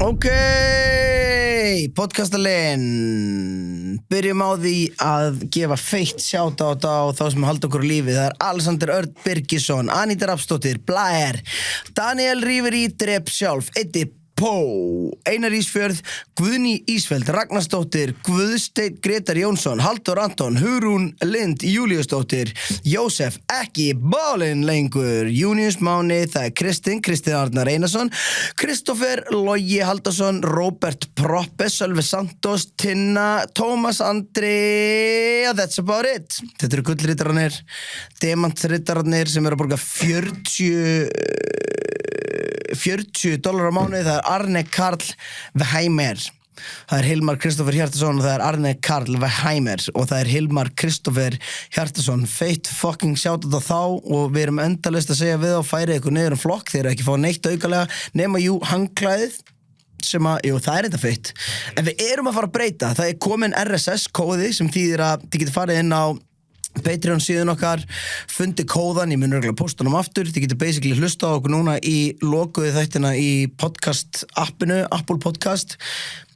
Ok, podcastalinn. Byrjum á því að gefa feitt shoutout á þá sem halda okkur á lífi. Það Alexander Örn Birgisson, Anita Rafsdóttir, Blair, Daniel Ríferi, Drep sjálf, Eddi Pó, Einar Ísfjörð, Guðný Ísfeld, Ragnarsdóttir, Guðsteinn Gretar Jónsson, Halldór Anton, Hugrún Lind Júlíusdóttir, Jósef ekki bálinn lengur, Június Máni, það Kristinn Arnar Einarsson, Kristoffer Logi Haldarsson, Róbert Proppe, Sölvi Santos, Tinna, Tómas Andri, that's about it. Þetta eru gullrittararnir, demantsrittararnir sem eru að borga $40 á mánuði. Það Arne Karl Veheimer, það Hilmar Kristoffer Hjartarsson og það Arne Karl Veheimer og það Hilmar Kristoffer Hjartarsson. Feitt fucking shoutout á þá og við erum endalaust að segja við á færi ykkur niður flokk, þeir eru ekki fá neitt aukalega nema hangklæðið sem að, það þetta feitt. En við erum að fara að breyta, það komin RSS kóði sem þýðir að þið getur farið inn á Patreon síðan okkar, fundi kóðan, ég mun örugglega posta honum aftur, þið getur basically hlusta á okkur núna í lokuðu þættina í podcast appinu, Apple Podcast.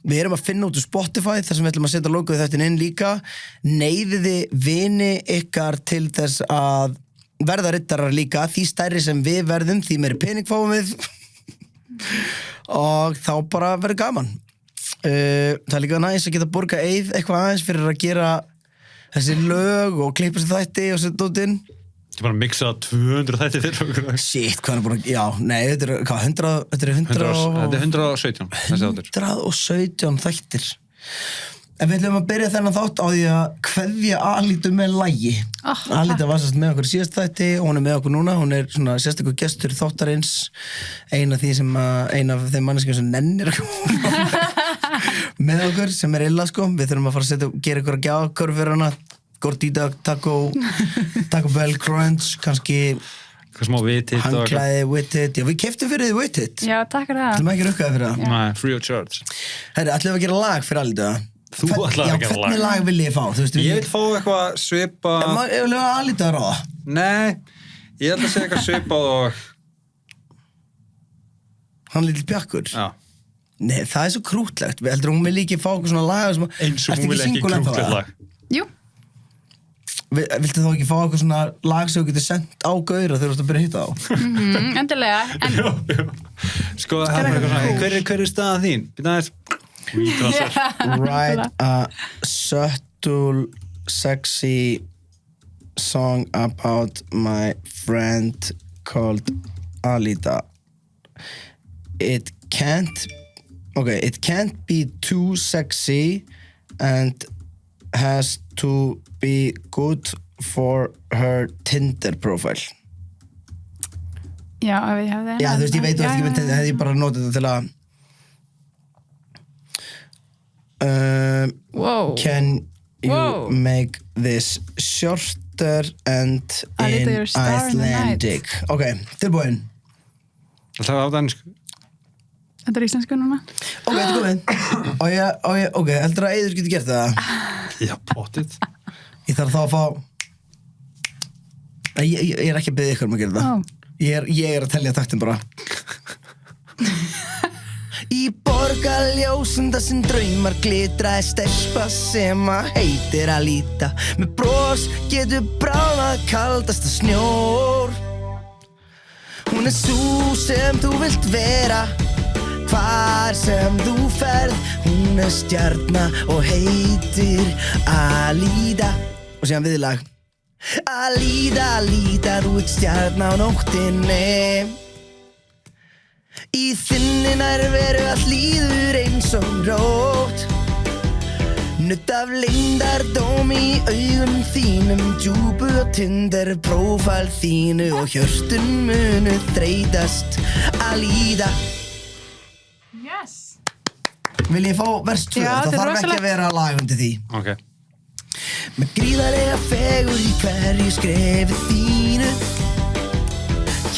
Við erum að finna út úr Spotify þar sem við ætlum að setja lokuðu þættina inn líka. Neyðiði vini ykkar til þess að verða rittarar líka, því stærri sem við verðum, því meiri pening fáum við og þá bara verður gaman. Það líka næs að geta borga eið eitthvað aðeins fyrir að gera þessi lög og klippa sér þætti og setja út inn. Þetta bara mixa 200 þætti fyrir okkur. Shit, hvað búin að, þetta er hvað, 117 þessi þáttir. 117 þættir. En við ætlum að byrja þennan þátt á því að kveðja Alítu með lagi. Alíta var sérst með okkur í síðast þætti og hún er með okkur núna, hún er svona sérstakur gestur þáttarins, ein af þeim manneskjum sem nennir að koma með okkur, sem er illa sko. Við þurfum að fara að gera ykkur að gjafakörf fyrir hana, Gordita, Taco Bell, Crunch, kannski smá Wit-It handklæði, Wit-It. Já, við keyptum fyrir þið Wit-It. Já, takk fyrir það. Ætlum ekki rukkaði fyrir það. Nei, free of charge. Herri, ætlum við að gera lag fyrir Alítu? Þú ætlaði að gera lag. Já, hvernig lag vil ég fá? Ég vil fá eitthvað svipa... Ég vil hafa Alítu að ráða. Nei, ég held að segja eitthvað svipað og... Hann lítill bjakkur. Já. Nei, það er svo krútlegt. Heldur hún vil ekki fá eitthvað svona lag sem... Eins og hún vil ekki krútlegt lag. Jú. Viltu þá ekki fá eitthvað svona lag sem þú getur sendt á gaura þegar þú ert að byrja að hitta á? Endilega. Jú. Sko, hver er staðan þín? Býta aðeins. Write a subtle, sexy song about my friend called Alíta. It can't be too sexy and has to be good for her Tinder profile. Já, ef ég hefði... Já, þú veist, ég veit ekki með Tinder, hefði ég bara notið þetta til að... Can you make this shorter and in Icelandic? Ok, tilbúin. Það er á dansku. Þetta er íslensku núna. Ok, þetta er komið. Ok, heldur að Eiður getur gert það? Já, potið. Ég þarf þá að fá... Ég er ekki að biðja ykkur að gera það. Ég er að telja taktin bara. Í borgarljósunda sem draumar glitraði stelpa sem að heitir Alíta. Með bros getur bráðað kaldasta snjór. Hún er sú sem þú vilt vera, hvar sem þú ferð. Hún er stjarna og heitir Alíta. Og síðan viðlag. Alíta, Alíta, þú ert stjarna á nóttinni. Í þinni nærveru allt líður eins og rót. Nudd af leyndardóm í augum þínum, djúpu og Tinder prófæl þínu og hjörtun munu þreytast. Alíta. Yes. Vil ég fá vers 2? Það þarf ekki að vera lag undir því. Ok. Með gríðarlega fegur í hverju skrefi þínu.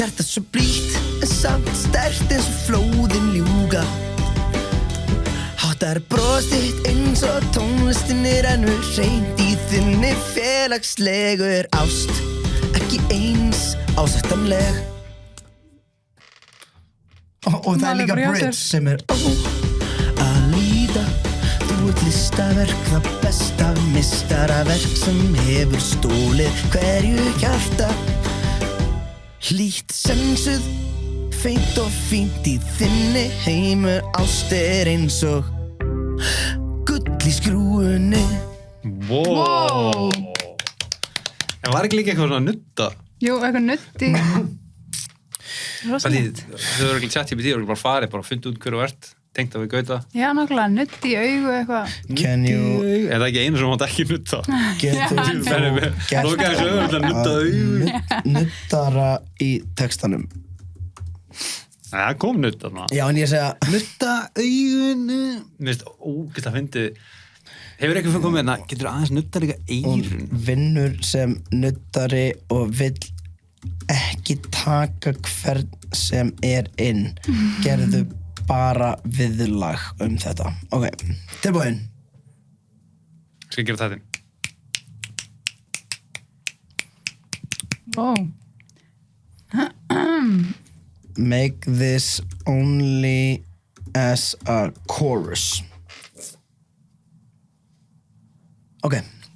Hjarta svo blítt en samt sterkt eins og flóðin ljúga. Hattar bros þitt eins og tónlistin rennur hreint í þinni félagslegu ást. Ekki eins ásættanleg. Og það er líka bridge sem er Listaverk, það besta mistaraverk sem hefur stólið hverju hjarta. Hlýtt sensuð, feint og fínt í þinni heimur, ást eins og gull í skrúfunni. Wow. En var ekki líka eitthvað svona nutta? Jú, eitthvað nutti. Þau eru ekki ChatGPT, þau eru bara farið, bara fundið út hverju ert, tengt að við gauta. Já, nákvæmlega, nutti í augu eitthvað. Can you Er það ekki einu sem mátt ekki nutta? getur Lokaði þessu auðvitað að nutta augu. nuttara í textanum? Það kom nutta þarna. Já, en ég segja Nutta augunni. Mér finnst ógeðslega fyndið. Hefur eitthvað komið hérna, getur aðeins nutta líka hún eyrun? vinnur sem nuttari og vill ekki taka hvern sem inn. Gerðu bara viðlag þetta. Ok, tilbúin. Skal ég gera þetta? Wow. Make this only as a chorus. Ok,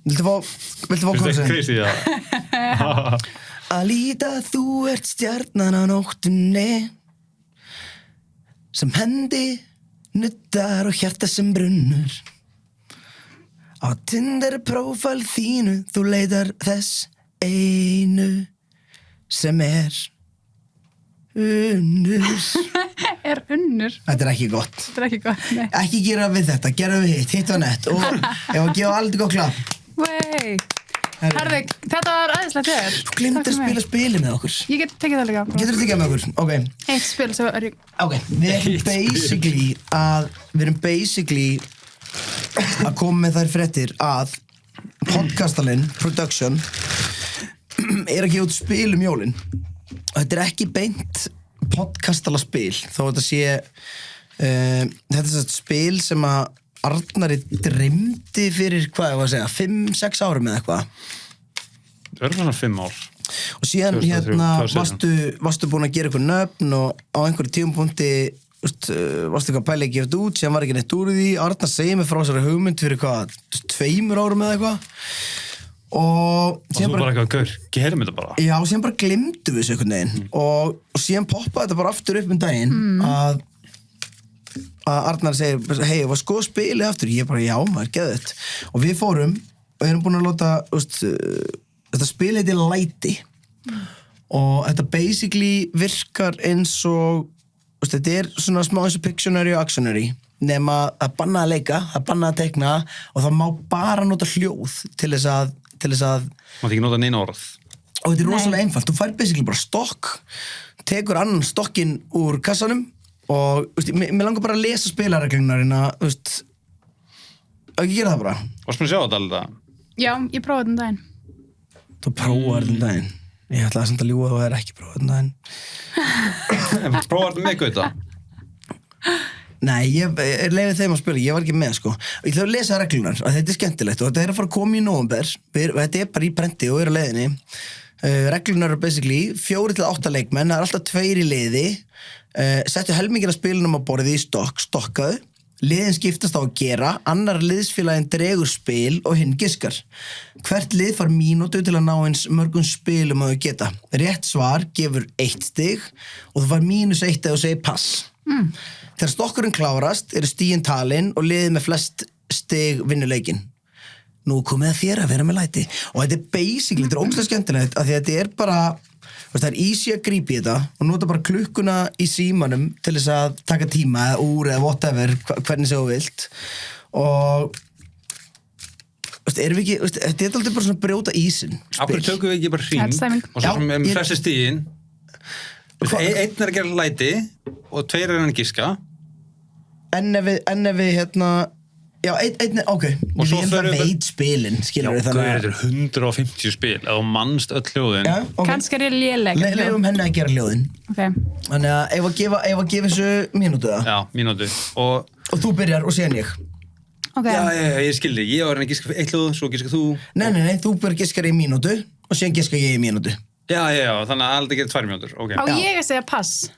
viltu fá Finnst það chorusinn? crazy það? Alída, þú ert stjarnan á nóttunni sem hendi nuttar og hjarta sem brunnur. Á Tinder prófæl þínu þú leitar þess einu sem unnur. Unnur. Þetta er ekki gott. Þetta er ekki gott, nei. Ekki gera við þetta, gera við hitt var nett og ég var að gefa aldrei góð klapp. Wey. Herðu, þetta var æðislega þér. Þú glimtir að spila spili með okkur. Ég get tekið það líka. Getur þú tekið með okkur? Ok. Eitt spil, svo er ég... Ok, við erum basically að koma með þær fréttir að podcastalinn, production, er að gefa út spil jólin. Og þetta er ekki beint podcastala spil, þó þetta sé, þetta er þetta spil sem að Arnari dreymdi fyrir, hvað ég var að segja, 5-6 árum eða eitthvað. Það verður svona 5 ár. Og síðan 2003, hérna 2017. varstu búin að gera eitthvað nöfn og á einhverju tímapunkti varstu eitthvað pæli að gefa þetta út, síðan var ekki neitt úr því. Arnar segir mig frá þessari hugmynd fyrir hvað, 2 árum eða eitthvað. Og svo bara eitthvað, gaur, gerum þetta bara. Já, og síðan bara glimtu við þessu einhvern veginn. Og síðan poppaði þetta bara aftur upp daginn að Arnar segir, hei, var sko spilið aftur? Ég bara, já, maður, geðið. Og við fórum og erum búin að láta, þetta spil heitir Læti. Og þetta basically virkar eins og, þetta er svona smá eins og Pictionary og Actionary. Nema að banna að leika, að banna að tekna og það má bara nota hljóð til þess að Mátt ekki nota neina orð. og þetta er rosalega einfalt, þú fær basically bara stokk, tekur annan stokkinn úr kassanum og mér langar bara að lesa spilareglunarinn að ekki gera það bara. Varst maður að sjá þetta alltaf? Já, ég prófaði þetta daginn. Þú prófaði þetta daginn. Ég ætlaði samt að ljúga að þú er ekki prófaði þetta daginn. En prófaði þetta með gauta? Nei, ég leyfði þeim að spila, ég var ekki með sko. Ég ætlaði að lesa reglunar, að þetta er skemmtilegt og þetta er að fara að koma í nóvember, þetta er bara í prenti og er á leiðinni. Reglunar eru basically 4-8 leikmenn, það er alltaf 2 í liði, settu helmingina spilunum á borðið í stokkaðu, liðin skiptast á að gera, annar liðsfélaginn dregur spil og hinn giskar. Hvert lið fær mínútu til að ná eins mörgum spilum að þau geta. Rétt svar gefur 1 stig og þú fær -1 ef þú segir pass. Þegar stokkurinn klárast eru stigin talin og liðið með flest stig vinnur leikinn. Nú komið að þér að vera með læti. Og þetta er basically, þetta er ógeðslega skemmtilegt af því að þetta er bara, það er easy að grípa í þetta og nota bara klukkuna í símanum til þess að taka tíma eða úr eða whatever, hvernig sem þú vilt. Og erum við ekki, þetta er alltaf bara svona að brjóta ísinn. Af hverju tökum við ekki bara hring Þetta er stemming. og svo Já, með ég- flesti stígin? Einn er að gera læti og 2 er að giska. En ef við hérna, já, einn, ok, Og svo við förum við- veit spilin, Já, skilur við gaur, þannig þetta er 150 spil, ef þú mannst öll hljóðin. Já, ok. Kannski er ég léleg. Leifum henni að gera hljóðin. Ok. Þannig að ef að gefa þessu mínútu það. Já, mínútu. Og Og þú byrjar og síðan ég. Ok. já, ég skildi. Ég var að giska fyrir 1 hljóð, svo giska þú. Nei, þú byrjar giskar í mínútu og síðan giskar ég í mínútu. Já, þannig að aldrei gerir 2 mínútur. Ok. Á Já. ég að segja pass?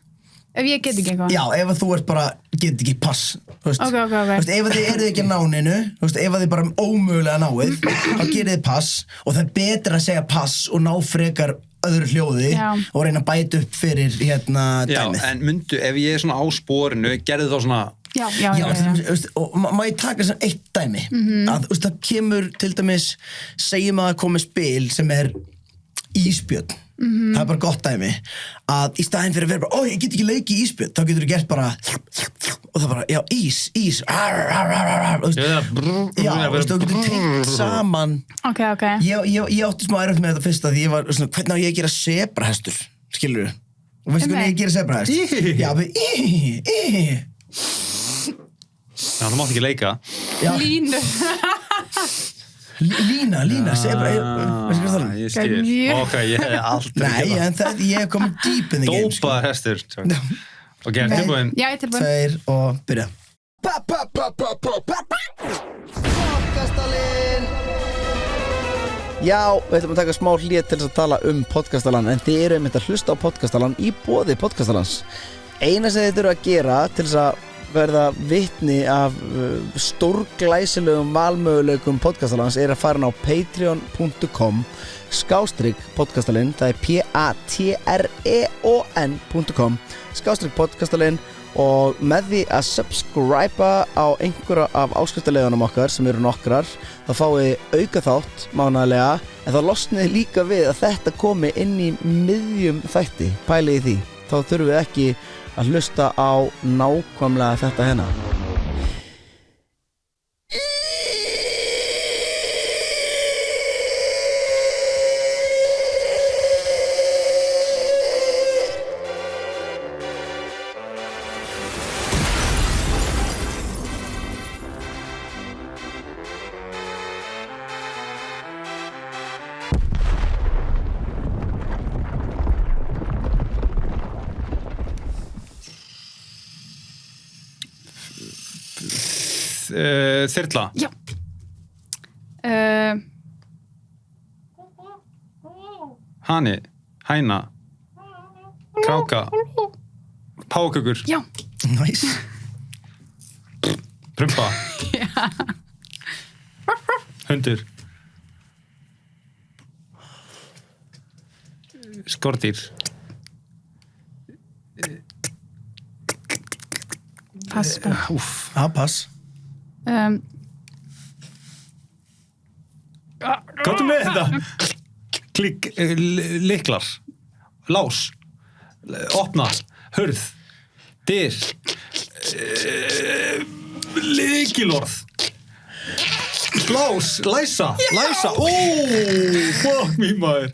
Ef ég get ekki eitthvað. Já, ef að þú ert bara, get ekki pass, þú veist. Ok. Þú veist, ef að þið eruð ekki að ná neinu, þú veist, ef að þið bara ómögulega náið, þá gerið þið pass og það er betra að segja pass og ná frekar öðru hljóði og reyna að bæta upp fyrir dæmið. Já, en myndu, ef ég er svona á sporinu, gerðu þá svona... Já. Og má ég taka svona eitt dæmi? Að, þú veist, það kemur til dæmis, segjum að það komi spil sem er ísbjörn. Það er bara gott dæmi að í staðinn fyrir að vera bara ég get ekki leikið ísbjörn þá getur þú gert bara og það bara, já, ís þú getur tengt saman Ok ég átti smá erfitt með þetta fyrst að því ég var svona, hvernig á ég að gera sebrahestur skilurðu, og veistu hvernig ég gera sebrahest já, Já, þú mátt ekki leika Línu Lína, sebra veistu hvað það Ég skil Ok, ég hef aldrei Nei, en það, ég hef komið deep in the game Dópa hestur Ok, tilbúin Já, ég er tilbúin 2 og byrja Podcastalinn Já, við ætlum að taka smá hlé til þess að tala Podcastalann en þið eru einmitt að hlusta á Podcastalann í boði Podcastalans Eina sem þið þurfa að gera til þess að verða vitni af stórglæsilegum valmöguleikum Podcastalans er að fara inn á patreon.com/podcastalinn það er patreon.com/podcastalinn og með því að subscriba á einhverja af áskriftarleiðunum okkar sem eru nokkrar þá fáið auka þátt mánaðarlega en þá losnið líka við að þetta komi inn í miðjum þætti pælið í því, þá þurfum við ekki að hlusta á nákvæmlega þetta hérna. Þyrla Já Hani, hæna Kráka Pákökur Já Nice. Prumpa Hundur Skordýr Pass Pass Hvað með þetta? Klikk, lyklar Lás Opna, hurð Dyr Lykilorð Lás, læsa Fuck me maður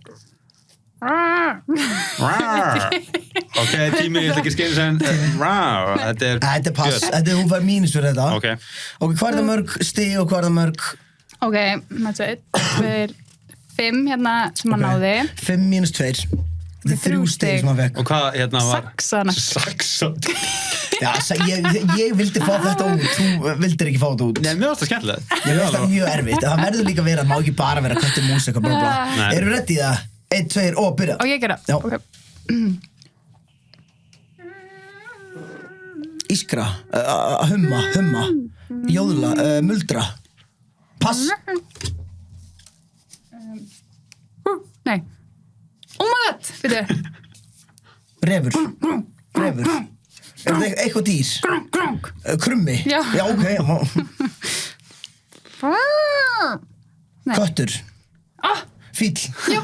Ok, tími, ég ætla ekki að skilja sem Þetta er pass, hún fær mínus fyrir þetta Ok. Og hvað er það mörg stig og hvað er það mörg Ok, maður 1, 2, 5 hérna sem maður náði 5 mínus 2 Þetta er 3 stig sem maður fekk Og hvað hérna var Saxana Já, ég vildi fá þetta út Þú vildir ekki fá þetta út Nei, mér varst það skemmtilegt Ég veist það mjög erfitt Það verður líka að vera, má ekki bara vera köttur mús eitthvað bla bla Nei. Erum við ready í það? 1, 2 og byrja Og ég gera Já. Ok. Ískra, humma Jóðla, muldra Pass Nei Oh my god, byrju Refur Er þetta eitthvað dýr? Grunk Krummi? Já. Já, ok Nei. Köttur Fíll Já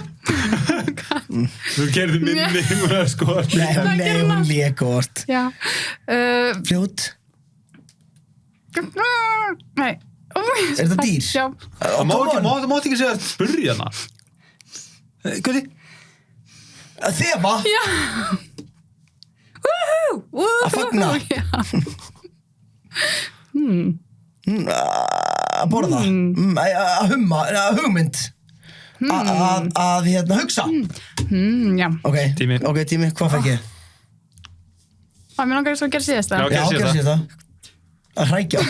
Þú gerði minni sko. Nei, hún lék óvart Já Fljót Nei Er þetta dýr? Já Mátt ekki segja að spurja hana Hvað þið? Þefa? Já Að fagna? Já Að borða? Að humma? Hugmynd? Að hugsa? Já Ok, Tími. hvað fekk ég? Mér langar þess að gera síðast Já, ok. Já, sé gerðu það. sér það að hrækja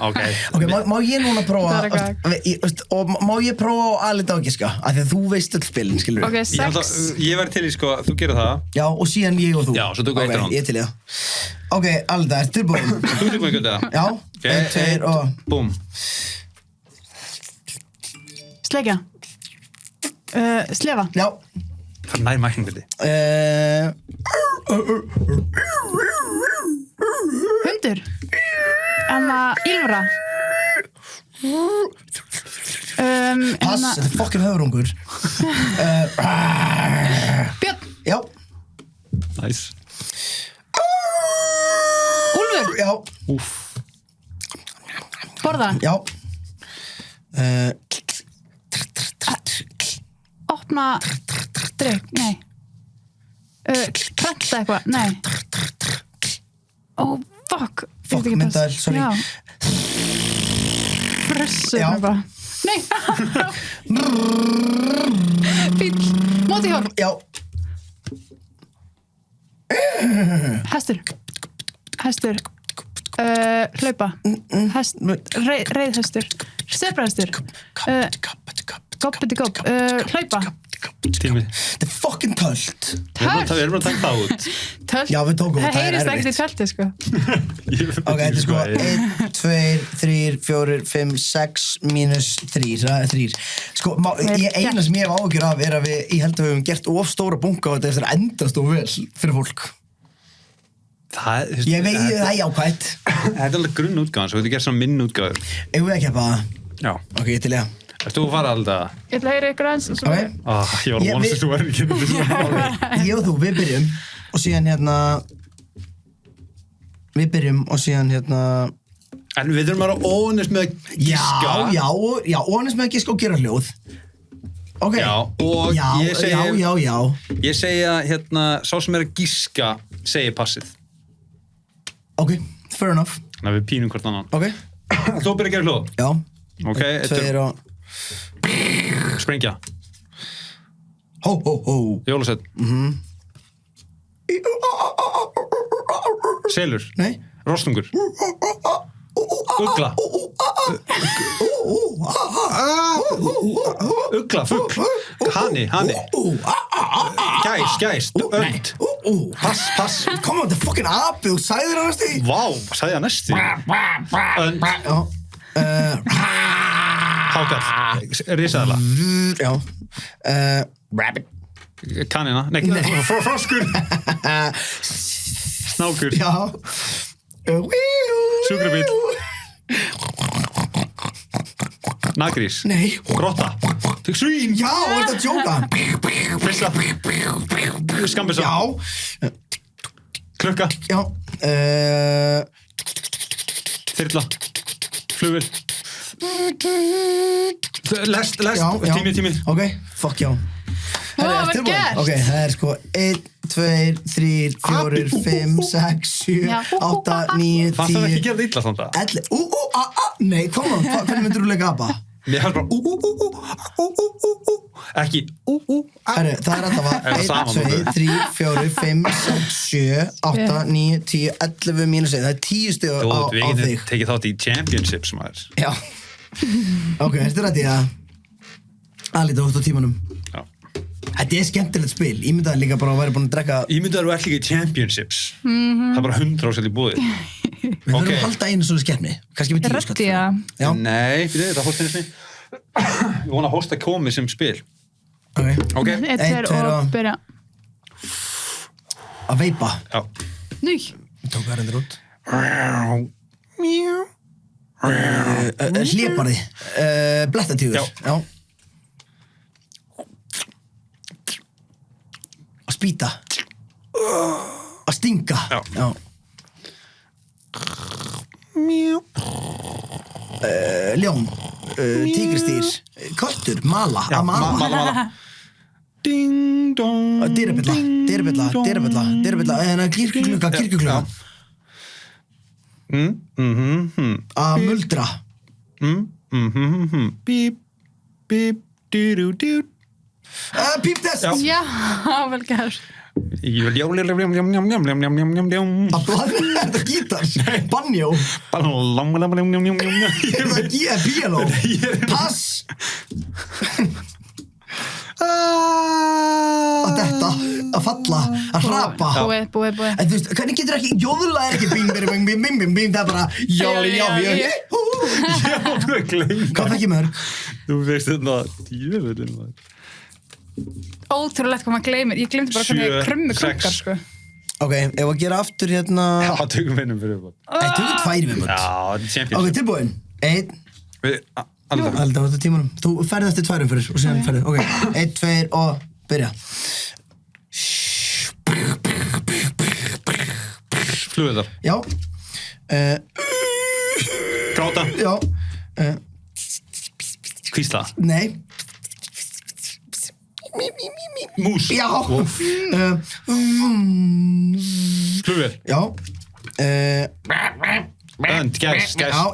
Ok. Ok, má ég núna prófa Það er og má ég prófa á Alida og giska af því að þú veist öll spilin, skilur Ok, 6. Ég væri til í sko, þú gerir það. Já, og síðan ég og þú Já, svo tökum við eitt round. Ok, ég til ég Ok, Alida, ertu tilbúin? Þú tilbúin, Gauti? Já, Ok, 1, 2 og Búm. Sleikja. Slefa. Já Það nær mækning, Gauti. Hundur. Ylfra. Pass, þetta er fucking höfrungur Björn. Já Nice. Úlfur. Já Úff. Borða. Já Opna. Drykk. Nei. Prenta eitthvað. Nei. Oh, fuck. Fuck, myndaðil, sorry. Já. Pressu Já. eitthvað. Nei. Bíll. Mótíhól. Já Hestur. Hlaupa. Reiðhestur. Sebrahestur. Goppiti gopp. Hlaupa. Tími. Þetta er fucking tölt Við erum að taka það út. Tölt. Já, við tókum Það það er heyrist ekkert í erfitt tölti, sko. Ok, þetta er sko 1, 2, 3, 4, 5, 6 mínus 3, það er 3 Sko, eina sem ég hef áhyggjur af er að ég held að við höfum gert of stóra bunga og þetta er endast og vel fyrir fólk Ég veit það er jákvætt Þetta er alveg grunn útgáðan, svo þú getur svona minn útgáður. Eigum við að keppa það? Já. Ok, ég til ég Erst þú að fara alltaf? Ég ætla að heyra ykkur aðeins og svo... Ok, Ég var vonast að þú er ekki ég og þú, við byrjum og síðan við byrjum og síðan En við þurfum að vera honest með að giska. Já, honest með að giska og gera hljóð Ok Já, og ég segi... Já Ég segi að sá sem er að giska segi passið. Ok, fair enough Þannig að við pínum hvort annan. Ok, Þú byrjar að gera hljóð. já Ok, 2 og sprengja. Hó, hó, hó Jólasett. Selur. Nei Rostungur. Ugla. Ugla, fugl. Hani. Gæs. Önd. Pass. Come on, þetta er fucking api, þú sagðir hann næstu Vá, sagði það næstu. Önd. Já Hákall. Risaðala. Já Rabbit Kanina. Nei, froskur. Snákur. Já Sjúkrabíll. Nagrís. Nei Grotta. Svín. Já, þetta er djóka Byssa. Skambissa. Já Klukka. Já Þyrla. Flugvél. Lest. Já Tími. Ok, fuck já Herri, Vá, ertu vel tilbúin? gert. Ok, það er sko 1, 2, 3, 4, 5, 6, 7, Já. 8, 9, 10 Fannst það ekki gera það illa samt það? 11 Nei, come on, hvernig myndir þú leika apa? Mér held bara Ekki Herri, það er alltaf Er það 1, sama 2, nokkuð? 3, 4, 5, 6, 7, 8, 9, 10, 11 mínus 1 Það er 10 stig Þú á veit, við getum þig tekið þátt í championships maður. Já Ok, ertu rætt í það? Alita út á tímanum Já. Þetta er skemmtilegt spil Ég myndi að líka bara að væri búin að drekka Ímyndaðu að þú ert líka í championships Það er bara 100% í búið. Við þurfum að halda einu svona skemmni Kannski með 10 skatt Röddía. Já, Nei, fyrir þetta hóst henni Ég vona að hósta komi sem spil. ok Ok. 1, 2 tveir og og- byrja. Að veipa Já. Nú. Við tókum það reyndir út Hlébarði Blettatígur Já. Að spýta Að stinga Já. Ljón Tígristýr Köttur Mala Já, Að mala mala. Ding dong. Dyrabilla Kirkjuklukka Að muldra Bíp Bíp Dú-dú-dú. Píptest Já. Já, vel gert. Ég vil jóli Að blanna, er þetta gítar? Banjó? Er það píanó? Pass! Að detta, að falla, að hrapa. Búið. En þú veist, hvernig getur ekki, jóðla er ekki bing, bing, bing, bing, bing, bing, það er bara jóli, Hvað fekk ég mörg? Þú veist þetta djöfullinn maður. Ótrúlegt hvað maður gleymir. Ég glemdi bara hvernig krummi krunkar, sko. Ok, ef að gera aftur hérna Já, tökum vinnum fyrir viðbót. tökum 2 viðbót. Já, þetta er champions. Ok, tilbúin 1 Aldar. Aldar, þetta er tímanum. Þú ferði eftir 2 fyrir og síðan ferði. Ok, 1, 2 og byrja. Flugveldar. Já. Gráta. Já. Hvísla. Nei. Mús. Já. Flugvél. Já. Önd, gæs. Já.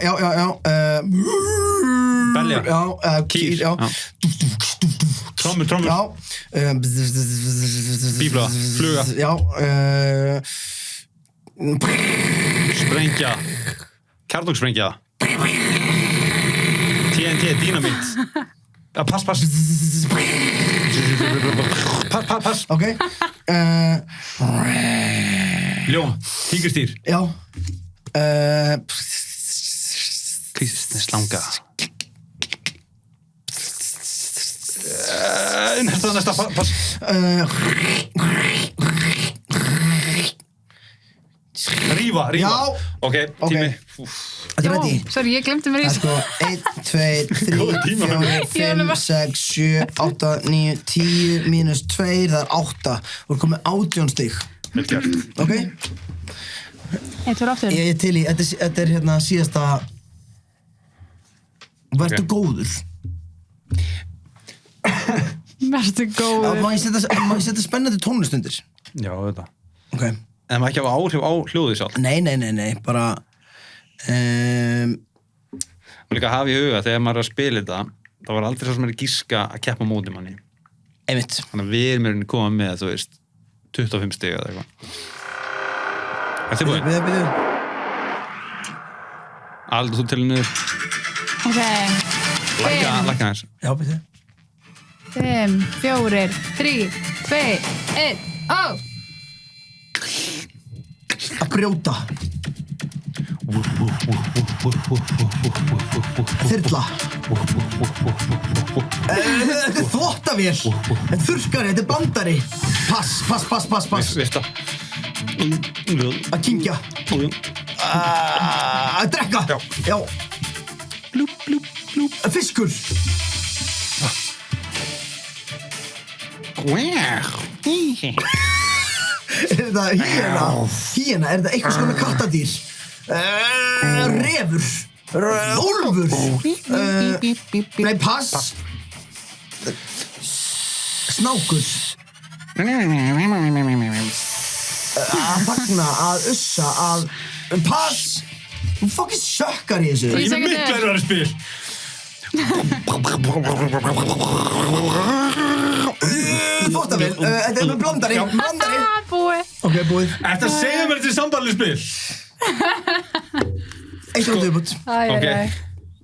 Belja. Já. Kýr. Já. Trommur. Já. Bífluga. Fluga. Já. Sprengja. Kjarnorkusprengja. TNT, dínamít. Pass. Pass. Ok. Ljón. Tígristýr. Já. Slanga. Næsta, pass. Rífa. Já. Ok, tími. Þetta er ready. Sorry, ég glemdi mér í Það er sko 1, 2, 3, Góður tími. 4, 5, 6, 7, 8, 9, 10 mínus 2, það er 8. Þú er komið 18 stig. Vel gert. Ok? Eitt fyrir aftur. Ég er til í, þetta er hérna síðasta. Vertu góður. Vertu góður. Má ég setja spennandi tónlistundir? Já, þetta. Ok. En maður ekki hafa áhrif á hljóðið sjálf. Nei, bara Og líka hafa í huga þegar maður er að spila þetta, þá var aldrei svo sem er að gíska að keppa móti manni. einmitt. Þannig að við erum að koma með, þú veist, 25 stiga eða eitthvað. Er þið búin? Við. Aldur þú til niður. Ok. Lækka hans. Já, við. 5, 4, 3, 2, 1, ó! Að brjóta. Þyrla. Þetta er þvottavél. Þetta er þurrkari, þetta er blandari. Pass. Vifta. Að kyngja. Að drekka. Já. Fiskur. Er þetta hýena? Hýena, er þetta eitthvað svona kattadýr? Refur. Úlfur. Nei, pass. Snákur. Að fagna, að ussa, að... Pass. Þú fucking sökkar í þessu. Ég er með miklu erfari spil. Þvottavél, þetta er með blandari. Búið. Ok, búið. Þetta segja mér til sambandlega spil. Eitt og viðbútt. Ok.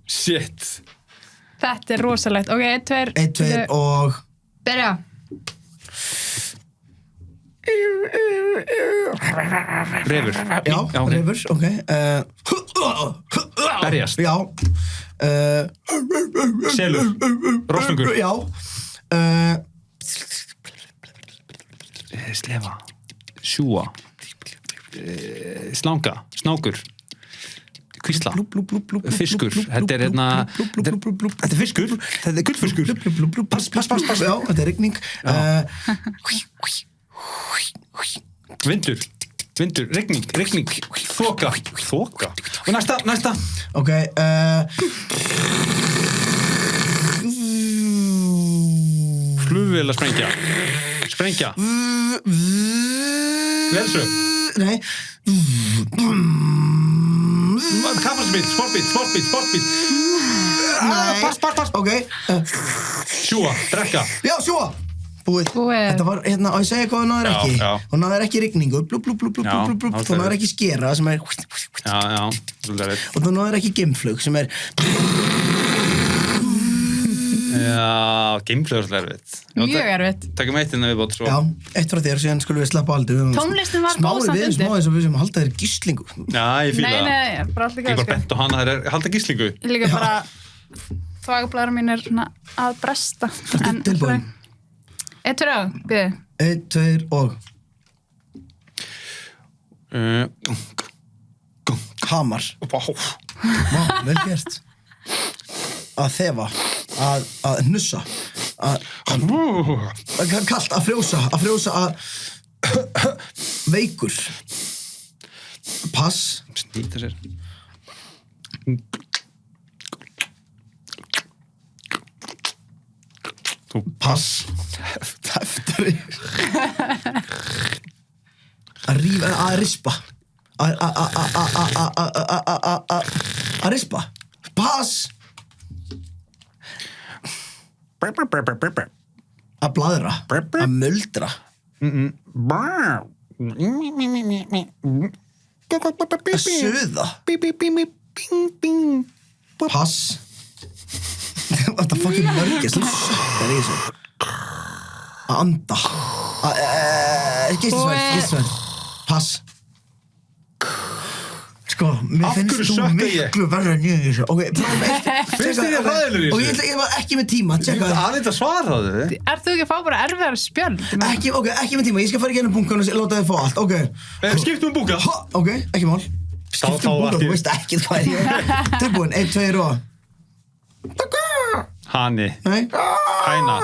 Shit. Þetta er rosalegt. Ok, 1, 2. 1, 2 og... Byrja. Refur. Já, ok. refur, ok. Berjast. Já. Selur. Rostungur. Já. Slefa. Sjúa. Slanga. Snákur. Kvísla. Fiskur. Þetta er hérna... Þetta er fiskur. Þetta er gullfiskur. Pass. Já, þetta er rigning. Vindur. Rigning. Þoka. Og næsta. Ok, Flugvél að sprengja. Velsög. Nei. Kapparsbíl. Sportbíl. Pass. Ok. Sjúa. Drekka. Já, sjúa. Búið. Þetta var, á ég segja hvað hún náður ekki? Já. Hún náður ekki rigningu, blú, blú, blú, blú, Já, blú, blú, blú. Hún náður ekki skera sem er Já, svolítið rétt. og hún náður ekki geimflug sem er Já, gameplay var svolítið erfitt. Mjög erfitt. Takum eitt inn að viðbót svo. Já, eitt frá þér, síðan skulum við slappa aldrei. Tónlistin var góð samt undir. Smá eins og við sem halda þér gíslingu. Já, ég fíla það. Nei, bara alltaf Ég bara bent á hana, það er halda gíslingu. Ég líka bara þvagablaður mín er svona að bresta. En tilbúin? 1, 2, byrðu. 1, 2 og hamar. Vá, vel gert. Að þefa, að hnussa, að kalt, að frjósa, að veikur. Pass. Snýta sér. Pass. Heftari. Að rífa, að rispa. Að rispa. Pass. Að bladra. Að muldra. Að suða. Pass. What the fucking mörgist. Það er í þessu. Að anda. Gistisverð. Pass. Sko, mér finnst þú miklu verður en ég þessu. Ok, prófum eitt. Finnst þér ég hræðilegur í þessu? Og ég var ekki með tíma, tjekka það. Aðeins að svara þau. Ert þú ekki að fá bara erfiðar spjöld? Ekki með tíma, ég skal fara í gennum bunkan og láta þið fá allt, ok. Skiptum búka. Ok, ekki mál. Skiptum bunkan, þú veist ekki hvað ég er. Tilbúin, 1, 2 og... Hani. Nei. Hæna.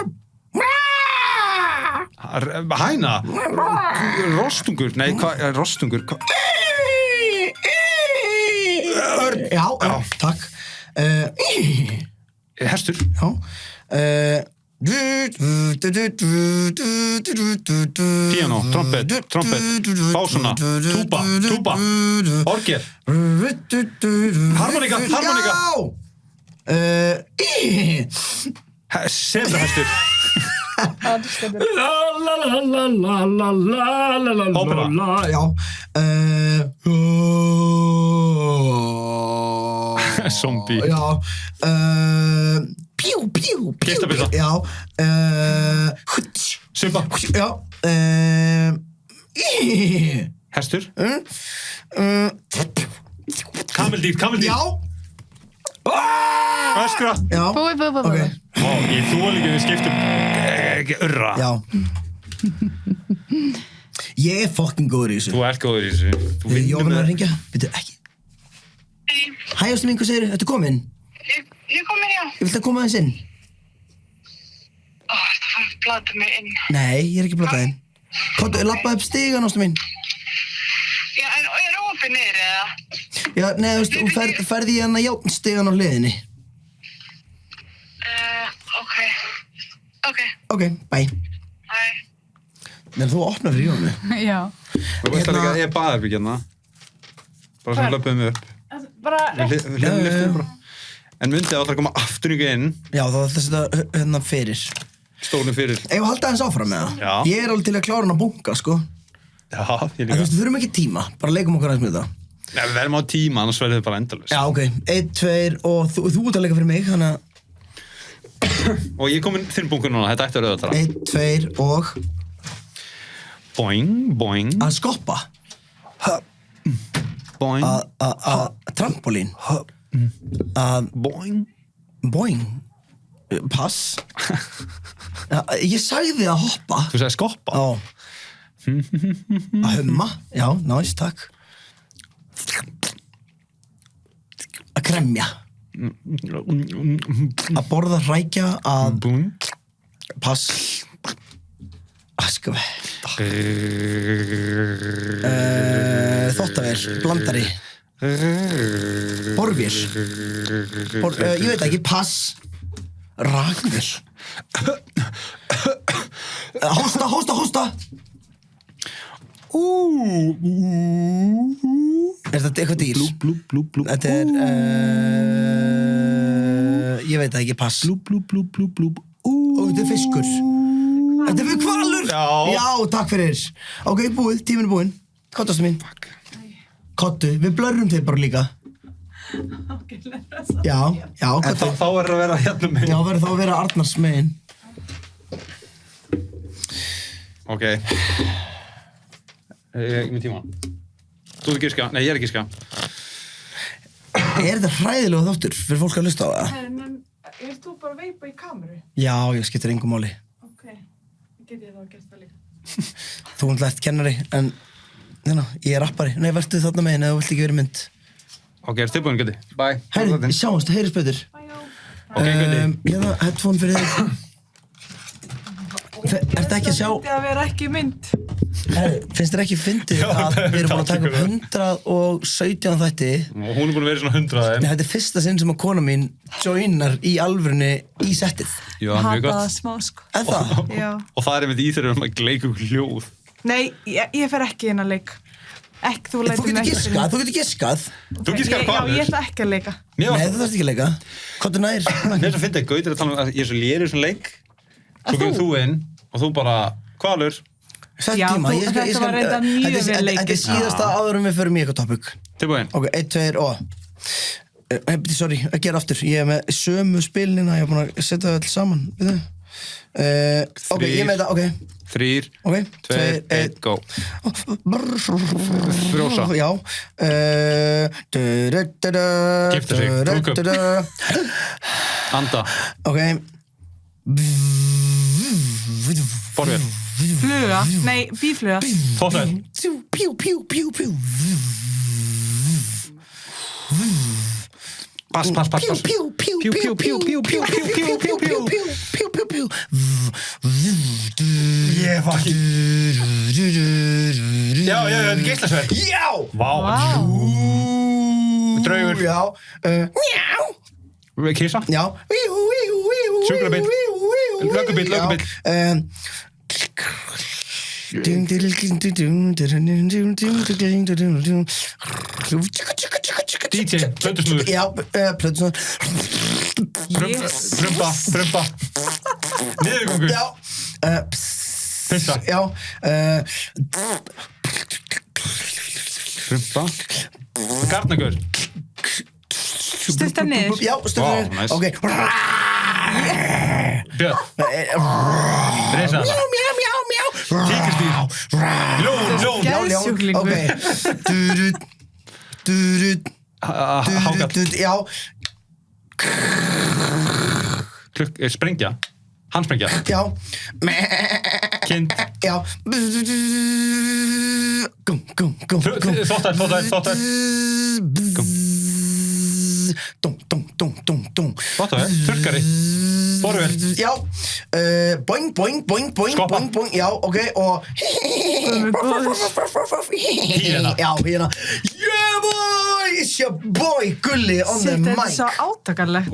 Hæna? Rostungur? Nei, hvað? Rostungur? Já, takk. Hestur? Já. Piano, trompet, básuna, túba, orgel, harmonika. Sebrahestur. Ópera. Já. Zombie. Já. Pjú. Geislabissa. Já. Simba. Já. Hestur. Kameldýr. Já. Öskra. Já. Búið. Ok. Ó, ég þóla ekki við skiptum urra. Já. Ég er fucking góður í þessu. Þú ert góður í þessu. Þú Ég vinnur var að með... ringja. Veitu, ekki. Hæ, ástu mín, hvað segirðu? Ertu komin? Ég kom inn, já. Ég vilt að koma aðeins inn. Það fann að blata mig inn. Nei, ég er ekki blataðinn. Kottu, lappa upp stigan, ástu mín. Já, en er opið niður, eða? Já, nei, þú veist, þú ferði í hana játnstigan á hliðinni. Ok, bye. Bye. Nei, þú opnar fyrir Jónu. Já. Þú veist alveg að ég er baðarbygg hérna. Bara sem löpum við upp. Bara... Við hlifum lyftum bara. En myndið átt að koma aftur inn. Já, þá ætla að setja hérna fyrir. Stólinn fyrir. Ef við halda aðeins áfram með það. Já. Ég er alveg til að klára hann að bunka, sko. Já, ég En þú líka. veist, við þurfum ekki tíma. Bara leikum okkur aðeins með það. Nei, við verðum á tíma, annars verður þið bara endalaust. Já, ok. 1, 2 og þú ert að leika fyrir mig, þannig að... Og ég er komin þinn bunkur núna, þetta ætti að rauðatala. 1, 2 og... Boing. Að skoppa. Boing. Trampolín. Að... Boing. Pass. Ég sagði að hoppa. Þú sagði skoppa? Já. Að humma. Já, næs, takk. Að kremja. Að borða, hrækja, að... Boing. Pass. Að skvetta. Þvottavél, blandari. Borvél. Ég veit ekki, pass. Rakvél. Hósta. Er þetta eitthvað dýr? Blú. Þetta er... ég veit það ekki, pass. Blú. Og þetta er fiskur. Þetta er fyrir hvalur. Já, takk fyrir. Ok, búið, tíminn er búinn. Kottastu mín. Kottu, við blörrum þig bara líka. Já, kottu. Þá verður að vera hérna megin. Já, verður þá að vera Arnars megin. Ok. Ég er með tíma. Þú ert giska? Nei, ég er giska. Er þetta hræðilega þáttur fyrir fólk að hlusta á það? Er þú bara að veipa í kameru? Já, ég skiptir engu máli. Ok, get ég þá að gera það líka. Þú ert kennari, en ég er rappari. Nei, vertu þarna megin eða þú vilt ekki verið mynd. Ok, er tilbúin, Gutti? Bye. Herri, við sjáumst, heyrjum betur. Ok, Gutti. Hérna, headphone fyrir þig. Ertu ekki að sjá... Það myndi að vera ekki mynd. Herri, finnst þér ekki fyndið að við erum búin að taka upp 117 þætti? Og hún er búin að vera í svona 100 af þeim. Þetta er fyrsta sinn sem að kona mín joinar í alvörunni í settið. Já, mjög Hata gott. það smá, sko. Er það? Já. Og það er einmitt í þeirra að leika hljóð. Nei, ég fer ekki inn að leik. Ekki, þú Þú lætur mig getur ekki. giskað, þú getur giskað. Þú giskar Já, hvalur. ég ætla ekki að leika. Nei, þú þarfst ekki að leika. Kottu nær. Mér er svo fyndið að Gauti er að tala um að ég er svo léri í svona leik. Svo kemur þú inn og þú bara, hvalur. Sætt Já, tíma. þetta var reyndar mjög vel Þetta leikið. er síðasta áður en við förum í eitthvað topic. Tilbúin. Ok, 1, 2 og... Sorry, að gera aftur. Ég er með sömu spilnina, ég er búin að setja það alls saman. Ok, ég er með þetta, ok. 3, Ok, 2, 1, go. Brjósa. Já. Gifta sig, brúðkaup. Anda. Ok. Borvél. Fluga, nei, bífluga. Þóttvel. Pjú, pjú, pjú, pjú. Pass. Pjú, pjú, pjú, pjú, pjú, pjú, pjú, pjú, pjú, pjú, pjú, pjú. Ég var ekki. Já, þetta er geislasverð. Já! Vá. Draugur. Já. Mjá. Kisa. Já. Sjúkrabíll. Löggubíll. DJ, plötusnúður. Já, plötusnúður. Frumba. Niðurgangur. Já. Pissa. Já. Frumba. Garnagur. Stutta niður. Já, stöður. Vá, nice. Ok. Björn. Risaðala. Mjá. Tígrisdýr. Ljón. Geðsjúklingur. Ok. Hákall. Já. Sprengja. Handsprengja. Já. Kind. Já. Gum. Þóttar. Dum. Þóttar. Þurrkari. Borvél. Já. Boing. Skoppa. Boing. Já, ok. Og... Hýrena. Já, hérna. Yeah, boy! It's your boy, Gulli on the Sitt, þetta er mic. svo átakanlegt.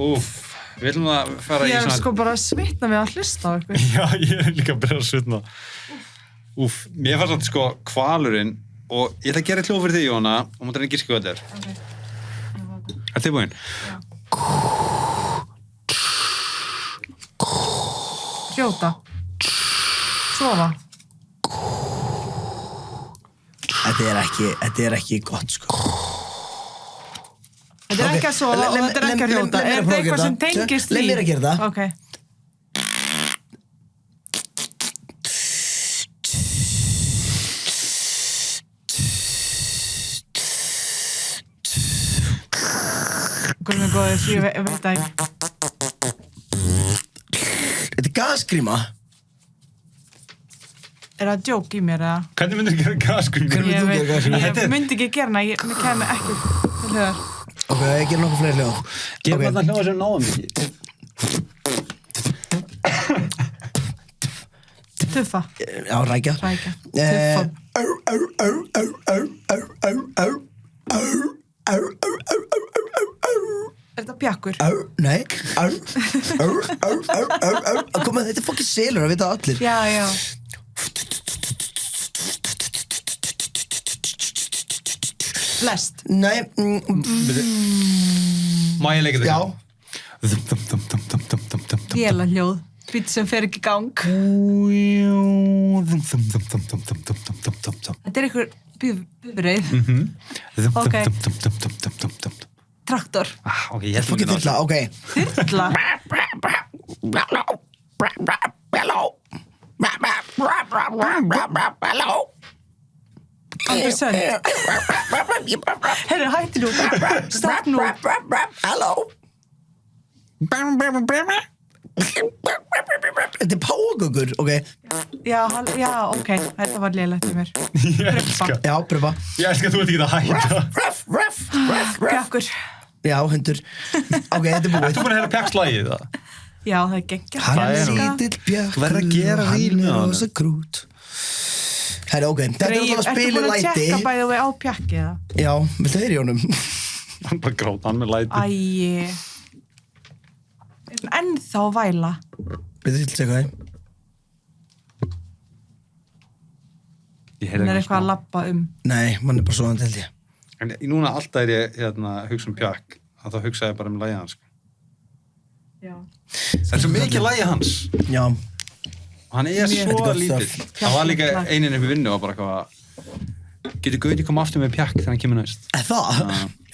Við ætlum að fara í Ég er svona... sko bara að svitna við að hlusta á ykkur. Já, ég er líka að byrja að svitna. Mér fannst þetta sko hvalurinn og ég ætla að gera hljóð fyrir þig, Jóhanna, og mútið að giska hvað þetta er. Er þið búinn? Hrjóta. Sofa. Þetta er ekki gott, sko. Þetta er ekki að sofa og þetta er ekki að hrjóta. Er þetta eitthvað sem tengist því? Leif mér að gera það. Ok. Guðmund góður, ég veit það ekki. Þetta er gasgríma. Er það djók í mér eða? Hvernig myndir þú gera gasgrímu? Hvernig Ég myndir þú veit, gera gasgrímu? ég myndi ekki gera hana, mér kemur ekki til hljóðar. Ok, ég ger nokkuð fleiri hljóð. Gerum Ok. þetta hljóða sem náðum ekki. Tuffa. Já, rækja. Rækja. Tuffa. Er þetta bjakkur? Nei. Kom með, þetta er fokkið selur, það vita allir. Já. Lest. Nei. Má ég leika þetta? Já. Véla hljóð. bíll sem fer ekki í gang. Þetta einhver bifreið. Ok. Traktor. Ok, ég held Fokkin ekki þyrla, ok. Þyrla. Alveg sönd. Herru, hætti nú. Stopp nú. Hello. Þetta págöggur, ok. Já, ok. Þetta var lélegt í mér. Já, pröfa. Ég elska að þú ert ekki að hætta. Pjakkur. Já, hundur. Ok, þetta er búið. Þú búin að heyra Pjakkslægið það? Já, það er geggjað. Hann Það er er nú- lítill bjarkur Þú verður að gera ríl með og hann honum. er rosa krút. Herra, ok, þetta er alltaf að Ertu spila búin að læti. tjekka bæðið við á pjakki eða? Já, viltu heyra í honum? Hann bara gráta, hann með læti. Æi. Ennþá væla. Við þið til að segja það. Ég Hann er eitthvað að labba Nei, mann er bara svo held ég. En núna alltaf er ég hugsa Pjakk, að þá hugsa ég bara lægið hans. Já. Það er svo mikið lægið hans. Já, Og hann er Þetta er svo gott lítill. stuff. Það var líka einin upp í vinnu og bara eitthvað getur Gauti koma aftur með Pjakk þegar hann kemur næst. það?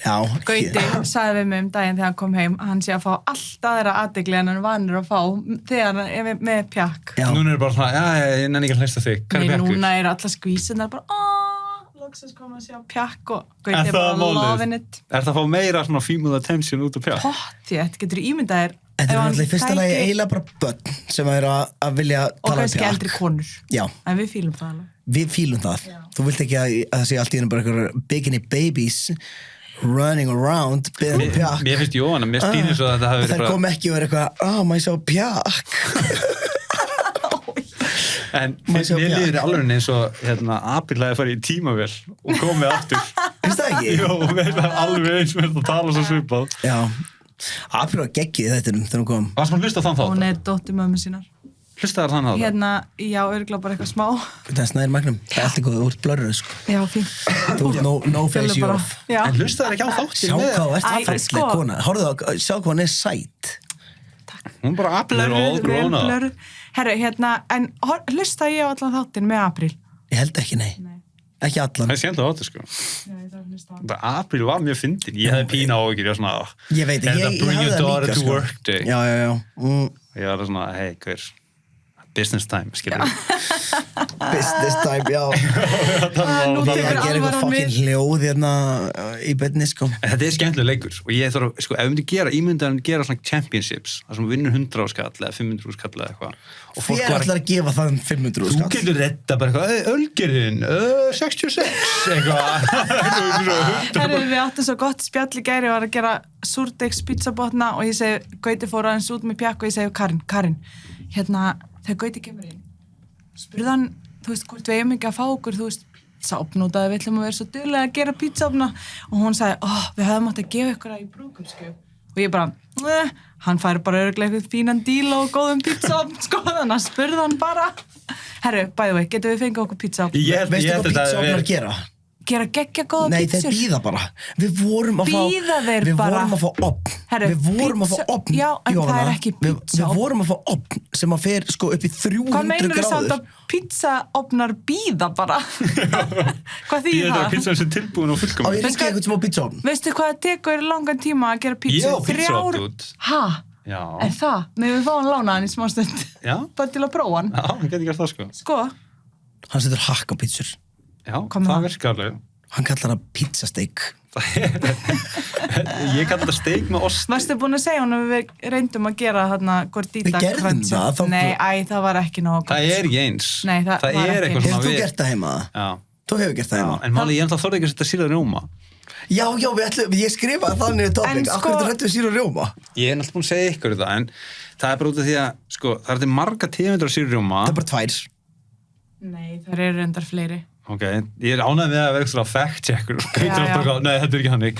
Já. Gauti sagði við mig daginn þegar hann kom heim að hann sé að fá allt aðra athygli en hann vanur að fá þegar hann er með pjakk. Já. Núna er bara svona, ég nenni ekki að hlæsta þig. Hvað er Nei, Pjakkur? núna er alla skvísunar bara loksins koma að sjá pjakk og Er Gauti er það bara málið? loving it. Er það að fá meira svona female attention út af Pjakk? Pottþétt, getur ímyndaðir Þetta er alltaf í fyrsta lagi eiginlega bara börn sem er að vilja og tala um kannski Pjakk. eldri konur. Já, En við fýlum það alveg. við fílum það. Þú vilt ekki að það sé allt í henni bara einhverjar bikini babies running around beðan Pjakk. Mér finnst Jóhanna, mér stýnir svo að þetta hafi Og verið þær kom ekki og verið eitthvað, maður sjá Pjakk. En Maður sjá mér Pjakk. líður alveg eins og Apríl að fara í tímavél og komið aftur. Finnst það ekki? Jó, mér er alveg eins með að tala svo svipað. Já. April var geggið þetta þegar hún kom. Varst maður hlusta á þann þátt? Hún er dóttir mömmu sínar. Hlustaðar þann þátt? Hérna, já, örgulega bara eitthvað smá. Það er snæðir magnum. Það er alltaf góð, þú ert blörruð, sko. Já, fínt. Þú ert no face you off. Já. En hlustaðar ekki á þáttir Sjá hvað þú ert Æ, falleg sko. kona. Hórðu það, sjá hvað hún er sæt. Hún bara Apríl er all grown up. Blörruð. Herru, hérna, en hlusta ég á allan þáttin með Apríl? Ég held ekki, nei. Ekki allan. Það er skemmtilega þáttir, sko. Já, ég þarf að hlusta á hann. Bara Apríl var mjög fyndin. Ég hefði pína á okkur, ég var svona, Ég veit ekki, ég bring hafði your það daughter líka, to sko. work day. Já, já, já. Ég var svona, hey, hver, business time, skilur við. Business time, já. Nú Ég tekur að gera eitthvað alvaran fucking við. hljóð hérna í beinni, sko. En þetta er skemmtilega leikur og ég þarf, sko, ef við myndum gera, ímyndaðum gera svona championships, þar sem við vinnum 100 skall eða 500 skall eða eitthvað. Og Þið er alltaf að gefa það 500 þú skall. getur redda bara eitthvað, Ölgerðin, 66, eitthvað. Herru, við áttum svo gott spjall í gæri og var að gera súrdeigs pizzabotna og ég segi, Gauti fór aðeins út með pjakk og ég segi, Karin, hérna, þegar Gauti kemur inn, spurði hann, þú veist, hvort við eigum ekki að fá okkur, þú veist, pizzaopn út að við ætlum að vera svo duglega að gera pizzaopna og hún sagði, við hefðum átt að gefa ykkur það í brúðkaupsgjöf og ég bara, hann fær bara örugglega eitthvað fínan díl og góðum pizzaopn, sko, þannig að spurði hann bara. Herru, by the way, getum við fengið okkur pizzaopn? Veistu hvað pizzaofnar gera? Gera geggja góða Nei, pizzur? þeir bíða bara. Við vorum að fá... Bíða þeir Við bara? vorum að fá opn. Herru, Við vorum að fá pizza- opn, Já, en það Jóhanna. er ekki Við pizzaofn. vorum að fá opn sem að fer sko upp í 300 Hvað meinur þú samt gráður. að pizzaofnar bíða bara? Hvað Ég þýðir er það að það? pizzaðum sem tilbúin og Á, fullkomin. ég ringi eitthvað sem á pizzaofn. Veistu hvað það tekur langan tíma að gera pizzu? Ég á pizzaofn út. Ha? Já. Er það? Með við fáum lána hann í smá stund. Já. Bara til að prófa hann. Já, hann getur gert það, sko. Sko, Hann setur hakk á pizzur. Já, Hvað með það það? virkar alveg. Hann kallar það pizzasteik. Ég kallar þetta steik með ost. varstu búin að segja hann að við reyndum að gera þarna gordita Við gerðum crunch? það, þá- Nei, það var ekki nóg gott. Það er ekki eins. Nei, það var er ekki. eitthvað Hefur svona þú við. gert það heima? Já. Þú hefur gert það Já, heima? en máli, ég ennþá þorði ekki að setja sýrða rjóma. Já, ég skrifaði það niður En topic. sko- Akkur þetta rættu við sýru rjóma? Ég er alltaf búin að segja ykkur þetta, en það er bara út af því að, sko, það er til marga tegundur af sýrða rjóma. Það er bara tvær. Nei, það eru reyndar fleiri. Ok, ég er ánægð með að vera eitthvað fact-checker. Nei, þetta er ekki hannig.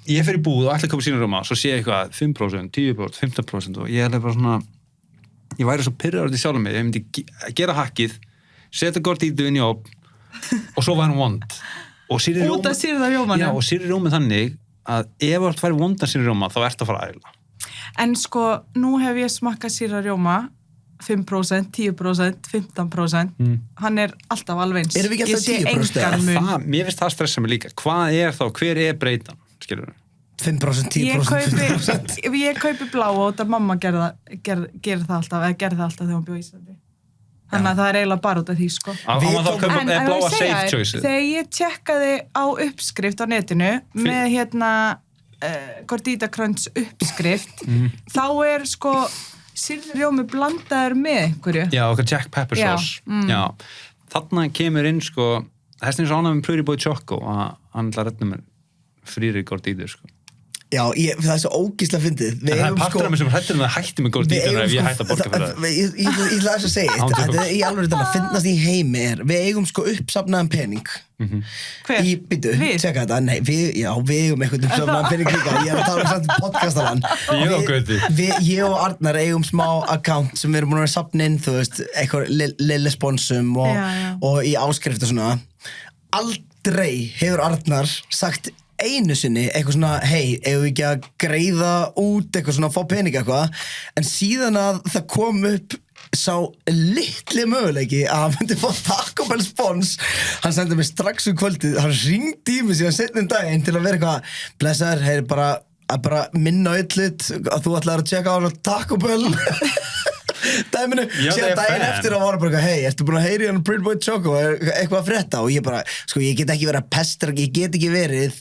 Ég fer í búð og ætla að köpa sýrða rjóma, svo sé ég eitthvað 5%, 10%, 15% og ég er bara svona, ég væri svo pirraður til sjálfum mig, ég myndi gera hakkið, setja gordítu inn í opn og svo væri hún vond. Og sýrði Út af sýrða rjómanum? Já, og sýrði rjómið þannig að ef þú væri vondan sýrði rjóma þá ertu að fara að æla. En sko, nú hef ég smakkað sýra rjóma 5%, 10%, 15%. Hann er alltaf alveg eins. Erum við ekki alltaf 10%? Engan mun. Mér finnst það stressa mig líka. Hver er breytan? Skilur við? 5%, 10%, 15%. Ég kaupi blá og þetta mamma gerði það alltaf, eða gerði það alltaf þegar hún bjó í Íslandi. Þannig að það er eiginlega bara út af því, sko. En bláa safe choice. Þegar ég tjekkaði á uppskrift á netinu með Gordita Crunch uppskrift, þá er sko sýrður rjómi blandaður með einhverju. Já, okkar Jack Pepper sauce. Já. Þarna kemur inn, sko, þess vegna ánægum með Pretty Boy Choco og hann ætla að redda mér frýri Gordita, sko. Já, það er svo ógíslega fyndið. Það er partur af mér sem hættir með að hætti með Gordita ef ég hætti að borga fyrir það. Ég ætla að segja eitt, þetta er í alveg þetta að finnast í heimi við eigum sko uppsafnaðan pening. Hver? Býtu, tjekka þetta, nei, við eigum eitthvað uppsafnaðan pening líka, ég er að tala samt podcastalann. Ég og Gauti. Ég og Arnar eigum smá account sem við erum búin að safna inn, þú veist, eitthvað lille sponsum og í áskrift og svona. Aldrei hefur Arnar sagt einu sinni eitthvað svona, hei, ef við ekki að greiða út eitthvað svona, fá pening eitthvað, en síðan að það kom upp sá litli möguleiki að hann myndi fá Taco Bell spons, hann sendi mig strax kvöldið, hann ringdi í mig síðan seinni daginn til að vera eitthvað, blessaður, heyri bara minna öllut að þú ætlaðir að tjekka á hann Taco Bell dæminu, síðan daginn eftir að vara bara, hei, ertu búin að heyri hann Pretty Boy Choco, eitthvað að frétta og ég bara, sko, ég get ekki verið að pestra, ég get ekki verið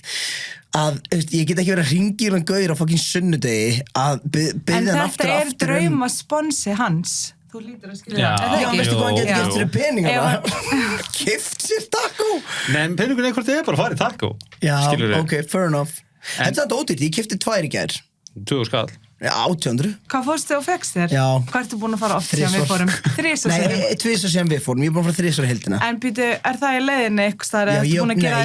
að hringi hann gauður á fucking sunnudegi að byrja hann aftur En þetta er draumasponsi hans. Þú lítur að skilja það. Já, veistu hvað hann getur gert fyrir peningar? Kift sér taco? Nei, en peningur er hvort þið er bara að fara í taco. Já, Skilurðu? ok, fair enough. Þetta er þetta ódýrt, ég kifti 2 í gær. 20 skall. Já, 800. Hvað fórstu og fekkst þér? Já. Hvað ertu búin að fara oft sem við fórum? 3 Nei, 2 sem við fórum, ég er búin að fara 3 í heildina. En býtu, er það í leiðinni eitthvað staðar? Ertu búin að gera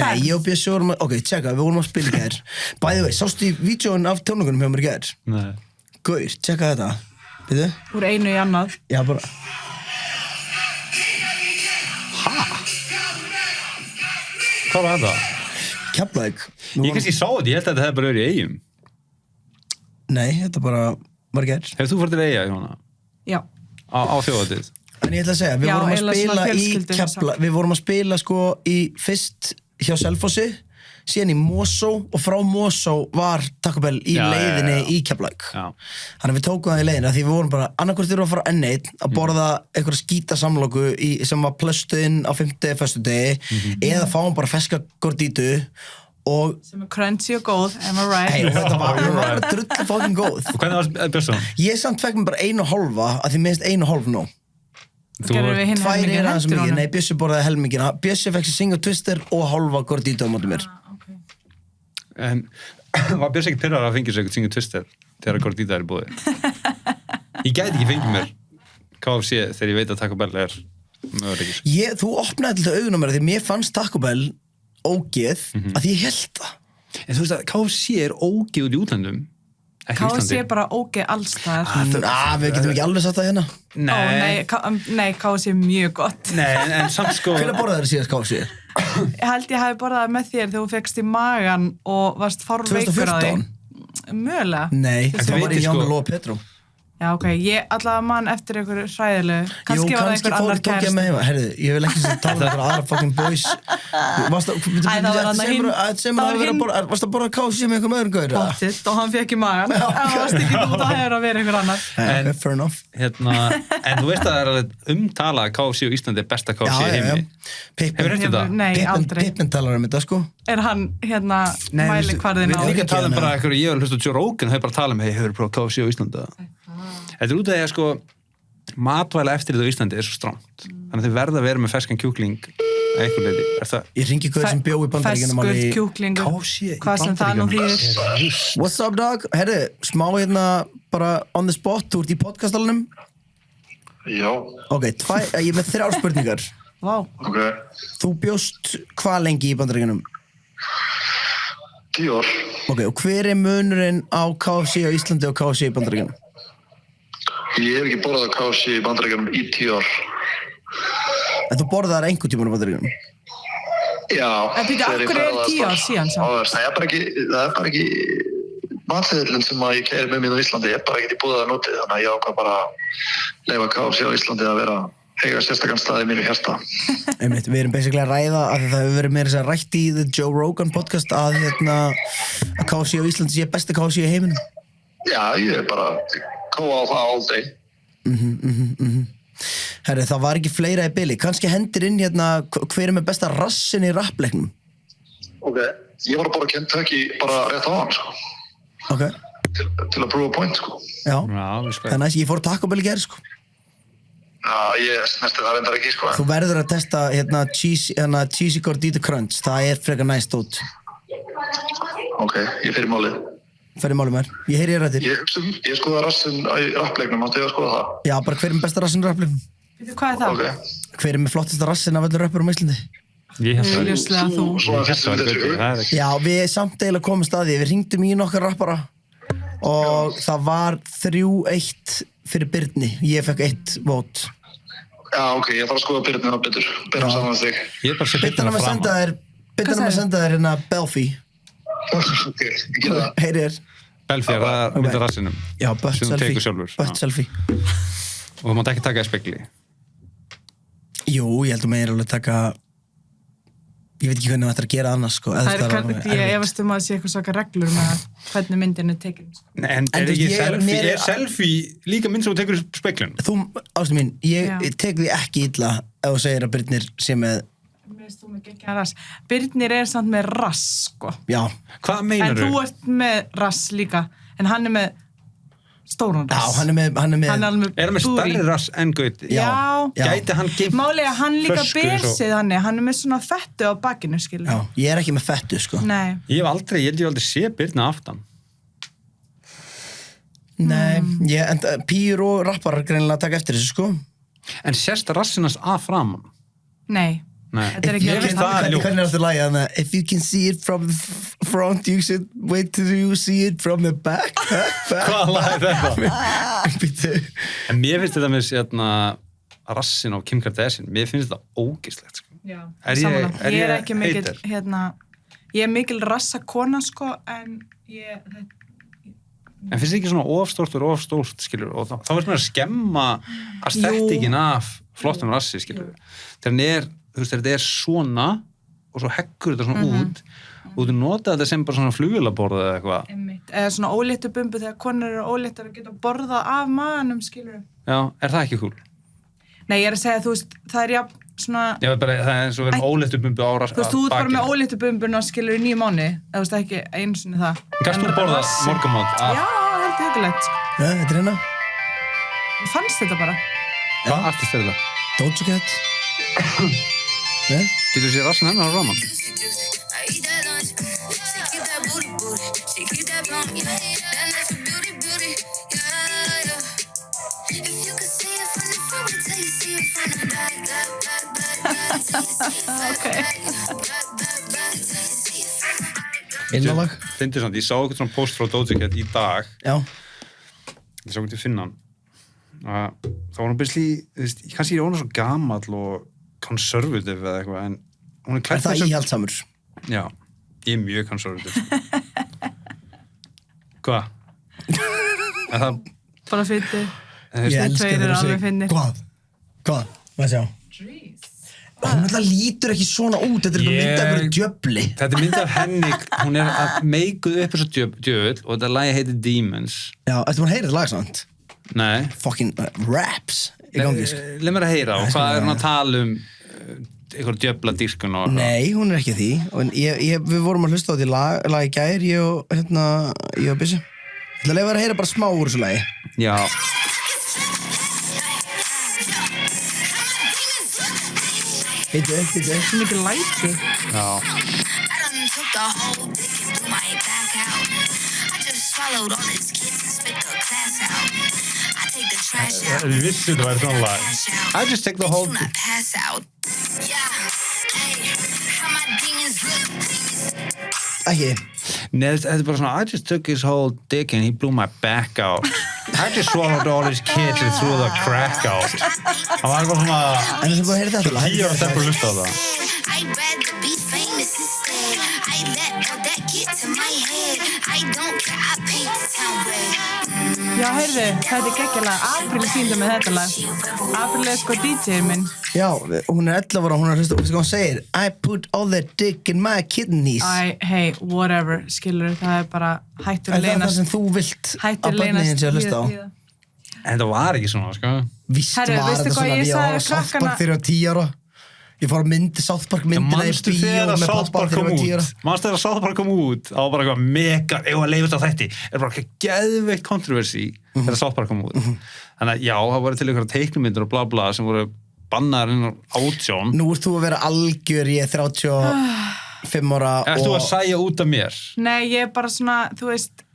Nei, ég og Bjössi vorum ok, tjekka, við vorum að spila í gær. By the way, sástu í vídeóin af tónleikunum hjá mér í gær? Nei. Gaur, tjekka þetta. Býtu? Úr einu í annað. Já, bara. Hvað var það? Keflavík. Ég kannski sá þetta, ég held að þetta hefði bara verið í Eyjum. Nei, þetta bara var gær. Hefur þú farið til Eyja, Jóna? Já. Á þjóðatíð? En ég ætla að segja, við vorum að spila sko í fyrst hjá Selfossi, síðan í Mosó og frá Mosó var Taco Bell í leiðinni í Keflavík. Þannig að við tókum það í leiðinni því við vorum bara annarkvort þurfum að fara N1 að borða einhverja skítasamlóku sem var plöstuinn á 5. föstudegi eða fáum bara ferska Gordítu og sem er crunchy og góð, am I right? Hey, og þetta var bara drullu fucking góð. Og hvernig var Björnsson? Ég samt fekk mér bara 1,5 að því minnst 1,5 nóg. Gerðum við hinn 2 helminginn aðeins eftir mikið, honum? nei, Bjössi borðaði helmingina. Bjössi fekk sér single twister og halva Gordita á móti mér. En var Björns ekki pirrar að fengja sér eitthvað single twister þegar Gordita er í búði? Ég gæti ekki fengið mér KFC þegar ég veit að Taco Bell er möguleikis. Þú opnaði til augun á mér því mér fannst Taco Bell ógeð að ég held það. En þú veist að KFC er ógeð út í útlöndum. KFC er bara ógeð allstaðar. Við getum ekki alveg satt það hérna. Nei, KFC er mjög gott. Nei, en samt sko... Hvernig borðaði þér síðast KFC? Ég held ég hafi borðað með þér þegar þú fekkst í magan og varst fárveikur á því. 2014? Mögulega. Nei, það var í Ján og Lóa Petró. Já, ok, ég allavega mann eftir einhverju hræðilegu. Kannski var það einhver annar tók ég með heima. Herðu, ég vil ekki tala um einhverja aðra fucking boys. Varst að borða KFC með einhverjum öðrum gaur? Pottitt, og hann fekk í magan. Það varst ekki út að hefur að vera einhver annar. Fair enough. En þú veist að það er alveg umtalað að KFC og Íslandi er besta KFC í heimi. Hefur rétt þetta? Nei, aldrei. Pippin talar þetta, sko. Er hann mælikvarðinn á? Við ekki að tala um bara eitthvað, ég var hlust á Joe Rogan, hefur bara að tala um, hefur prófað KFC og Íslandi. Þetta er út af því að sko matvæla eftirlit á Íslandi er svo strangt. Þannig að þið verða að vera með ferskan kjúkling að eitthvað leyti. Ég ringi guð sem bjó í Bandaríkjunum Ferskur kjúklingur. Hvað sem það nú þýðir. What's up, dog? Herðu, smá hérna bara on the spot, þú ert í podcastalunum? Já. Ok, ég er með 3 spurningar. Vá. Ok. Þú bjóst hvað lengi í Bandaríkjunum? 10 ár. Ok, og hver er munurinn á KFC á Íslandi og KFC í Bandaríkjunum? Ég hef ekki borðað KFC í Bandaríkjunum í 10 ár. En þú borðaðar einhvern tímann í Bandaríkjunum? Já. En býttu, af hverju er 10 ár síðan samt? Það er bara ekki matseðlinn sem að ég keyri með mér á Íslandi er bara ekkert í búðaða notið, þannig að ég ákvað bara að leyfa KFC á Íslandi að vera eiga sérstakann stað í mínu hjarta. Einmitt, við erum basically að ræða að það hefur verið meira þess að rætt í The Joe Rogan podcast að að KFC á Íslandi sé besti KFC í heiminum. Já, ég er bara kóa á það all day. Herri, það var ekki fleira í bili. Kannski hendir inn hver er með besta rassin í rappleiknum? Ok, ég var að bara Kentucky bara rétt á hann, sko. Ok. Til að prove a point, sko. Já, respekt. það er næst. Ég fór Taco Bell í gær, sko. Já, ég snerti það reyndar ekki, sko. Þú verður að testa cheesy gordita crunch. Það er frekar næst út. Ok, ég fyrir málið. Fyrir málum er. Ég heyri þér rættir. Ég skoða rassin í rappleiknum, áttu ég að skoða það? Já, bara hver er með besta rassin í rappleiknum? Hvað er það? Ok. Hver er með flottasta rassin af öllum rappurum á Íslandi? Ég held Augljóslega þú. Svona fyrstu að þessu. það er ekki. Já, við samt eiginlega komumst að því. Við hringdum í nokkar rappara og það var 3-1 fyrir Birni. Ég fekk 1 vót. Já, ok, ég þarf að skoða Birnir það betur. Birnir saman þig. Ég er bara að setja Bittan þetta fram. Bittan að senda þér Belfi. Ok, ég gera það. Heyri þér. Belfi er það mynda rassinum. Já, butt Sem þú selfie. tekur sjálfur. Butt selfie. Og þú mátt ekki taka í spekli. Jú, ég held að meira alveg taka... Ég veit ekki hvernig það ættir að gera annars, sko. Ég efast að sé eitthvað svaka reglur með hvernig myndin er tekin. En er þú ekki veist, selfie, mér er selfie líka mynd sem þú tekur í speklun? Þú, ástu mín, ég Já. tek því ekki illa ef þú segir að Birnir sé með... Mér finnst þú með geggjaðan rass. Birnir er samt með rass, sko. Já, Hvað En meinar þú ert með rass líka. En hann er með stóran já, rass. hann er með... Hann er alveg Er hann með búri. stærri rass en Gauti? Já. Já. Gæti hann geimt Málið að hann líka flösku eins og- bersið hann er með svona fettu á bakinu, skilur. Já, ég er ekki með fettu, sko. Nei. Ég held ég aldrei sé Birna aftan. Nei, pýr og rapparar greinilega taka eftir þessu, sko. En sérst rassinans að framan? Nei. Nei. Þetta er ekki Mér finnst það ljótt. Hvernig er þetta lagið þannig að if you can see it from the front you should wait till you see it from the back. Hvað lag er þetta? Býttu. En mér finnst þetta með rassin á Kim Kardashian, mér finnst þetta ógeðslegt, sko. Já. Er ég- Sammála. er Ég er ég ekki mikil, hater? ég er mikil rassa kona, sko, en En finnst þið ekki svona ofstórt, skilur, og þá finnst mér að skemma aestheticin af flottum rassi, skilur. Þegar hann er, þú veist, þegar þetta er svona og svo heggur þetta svona út og þú nota þetta sem bara svona flugvélaborð eða eitthvað. eða svona óléttu bumbu þegar konur eru óléttar að geta borðað af maganum, skilur. Já, er það ekki cool? Nei, ég er að segja, þú veist, það er jafn svona... Já, bara, það er eins og verðum óléttu bumbu á Þú veist, þú ert bara með óléttu bumbuna, skilur, í 9 mánuði, eða þú veist ekki einu sinni það. Gast þú borðað morgunmat af... Já, það er hugulegt, sko. Já, þetta er hérna. Ég fannst þetta bara. Hvað artist er þetta? Doja Cat. Nei? Getur þú séð rassin hennar á raman? Innanlag. Fyndið samt, ég sá eitthvað svona post frá Doja Cat í dag. Já. Ég sá eitthvað til finna hann. Það var hún basically, þú veist, kannski er hún svo gamall og conservative eða eitthvað, en hún er Er klætt það íhaldsamur? Já, ég er mjög conservative. Hvað? Er það... Bara fyndið. Ég elska tveir eru þegar þú alveg segir, fyndnir. Hvað? Hvað sjá? Hún alltaf lítur ekki svona út. Þetta er eitthvað mynd af einhverju djöfli. Þetta er mynd af henni, hún er að meikuð upp þessu djöfull og þetta lagi heitir Demons. Já, ertu búin að heyra þetta lag samt? Nei. Fucking raps í gangi, sko. Leð mér að heyra og Það er hvað svona- er hún að tala um einhver djöfla dýrkun og... Nei, hún er ekki því. Og við vorum að hlusta á því lag í gær, ég og Bissi. Ég ætla að leifa þér að heyra bara smá úr þessu lagi. Já. Heitu. Svo mikið læti. Já. Ég vissi þetta væri svona lag. I just take the whole... Ekki. Nei, þetta er bara svona, I just took his whole dick and he blew my back out. I just swallowed all his kids and threw the crack out. Það var bara svona... En þess að búin að heyra þetta lag. 10 ára stelpur að hlusta á það. I'd rather be famous instead. I let all that get to my head. I don't care, I pay Já, heyrðu, þetta geggjalag. April sýndi með þetta lag. April sko DJ-inn minn. Já, hún 11 ára, hún hlusta, hvað hún segir? I put all that dick in my kidneys. Hey, whatever, skilur, það bara hættur að Það leynast. það sem þú vilt Hættur að að börnin leynast. sé að hlusta á. En þetta var ekki svona, sko. Víst Herru, var veistu þetta hvað svona, ég ég sagði var á við South krakkana? Park þegar ég var 10 ára. Ég fór að myndi South Park myndina í Manstu bíó þegar með South pappa Park þegar kom ég var 10 út? ára. Manstu þegar South Park kom út? Það var bara eitthvað mega, að leifast á þætti. Er bara eitthvað geðveikt kontroversi þegar South Park kom út. Þannig að já, það voru til einhverja teiknumyndir og bla bla sem voru bannaðar innan 18. Nú ert þú að vera algjör, ég er 35 ára Erst þú að sæja út af mér? Nei, ég er bara svona, þú veist,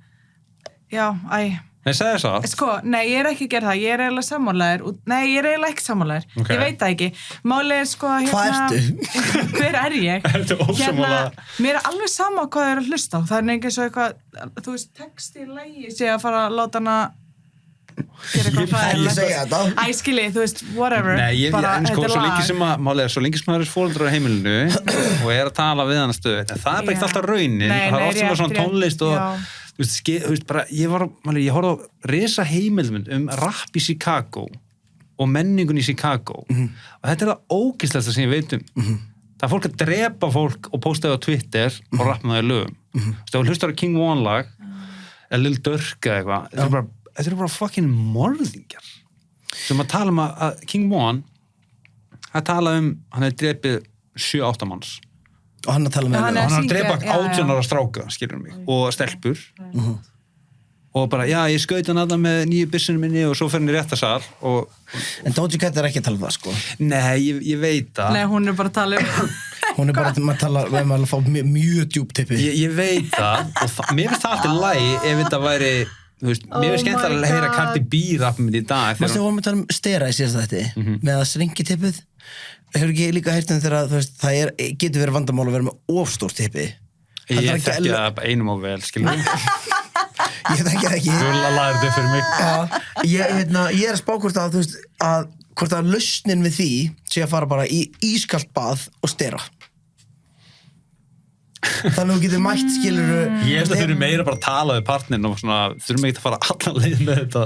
já, Nei, segðu það. Sko, nei, ég er ekki að gera það, ég er eiginlega sammálaður. Nei, ég er eiginlega ekki sammálaður. Ok. Ég veit það ekki. Málið er sko, Hvað ertu? Hver er ég? Ertu ósammála? Mér er alveg sama hvað þau eru að hlusta á. Það er ekki svo eitthvað, þú veist, texti í lagi sé að fara að láta hana gera eitthvað Ég hræðilegt. segja þetta. Æ, skilji, þú veist, whatever. Nei, en sko, þetta er svo lengi lag. sem að, málega, svo lengi sem maður er fóreldrar á heimilinu og er að tala við hann stöð, en það er bara Já. ekkert alltaf raunin. Nei, Það er nei, oft sem rétt, er svona rétt. tónlist og, Já. þú veist, bara, ég horfði á risa heimildmynd rapp í Chicago og menningun í Chicago og þetta er það ógeðslegasta sem ég veit það er fólk að drepa fólk og posta það á Twitter og rappa það í lögum þú veist, ef þú hlustar á King One lag eða Lil Durk eða eitthvað þetta eru bara fucking morðingjar sem að tala að King One að tala hann hefði drepið 7-8 manns Og hann að tala með Hann mig. er- hann syngja, drepa já, já. 18 ára stráka skilur mig, og stelpur og bara, já, ég skaut hann aðna með nýju byssunum minni og svo fer hann í réttasal og, En Doja Cat er ekki að tala um það, sko. nei, ég veit það Nei, hún er bara að tala um... Hún er bara að tala um að fá mjög djúp tippi. ég veit það og mér finnst það alltaf lægi ef þetta væri, þú veist, mér finnst skemmt að heyra Cardi B rappum í dag Mástu vorum að tala um stera í síðast þetta með að sringi tippið. Hefur ekki líka heyrt um þegar þú veist, það getur verið vandamál að vera með ofstórt tippi. ég þekki það einum á vel, skilur mig Ég þekki það ekki. Gulla laður þetta fyrir mig Já, ég er að spá hvort að, þú veist, hvort að lausnin við því sé að fara bara í ískalt bað og stera. Þannig að þú getur mætt, skilurðu. ég held að þurfum meira bara að tala við partnerin og svona, þurfum ekki að fara allan leið með þetta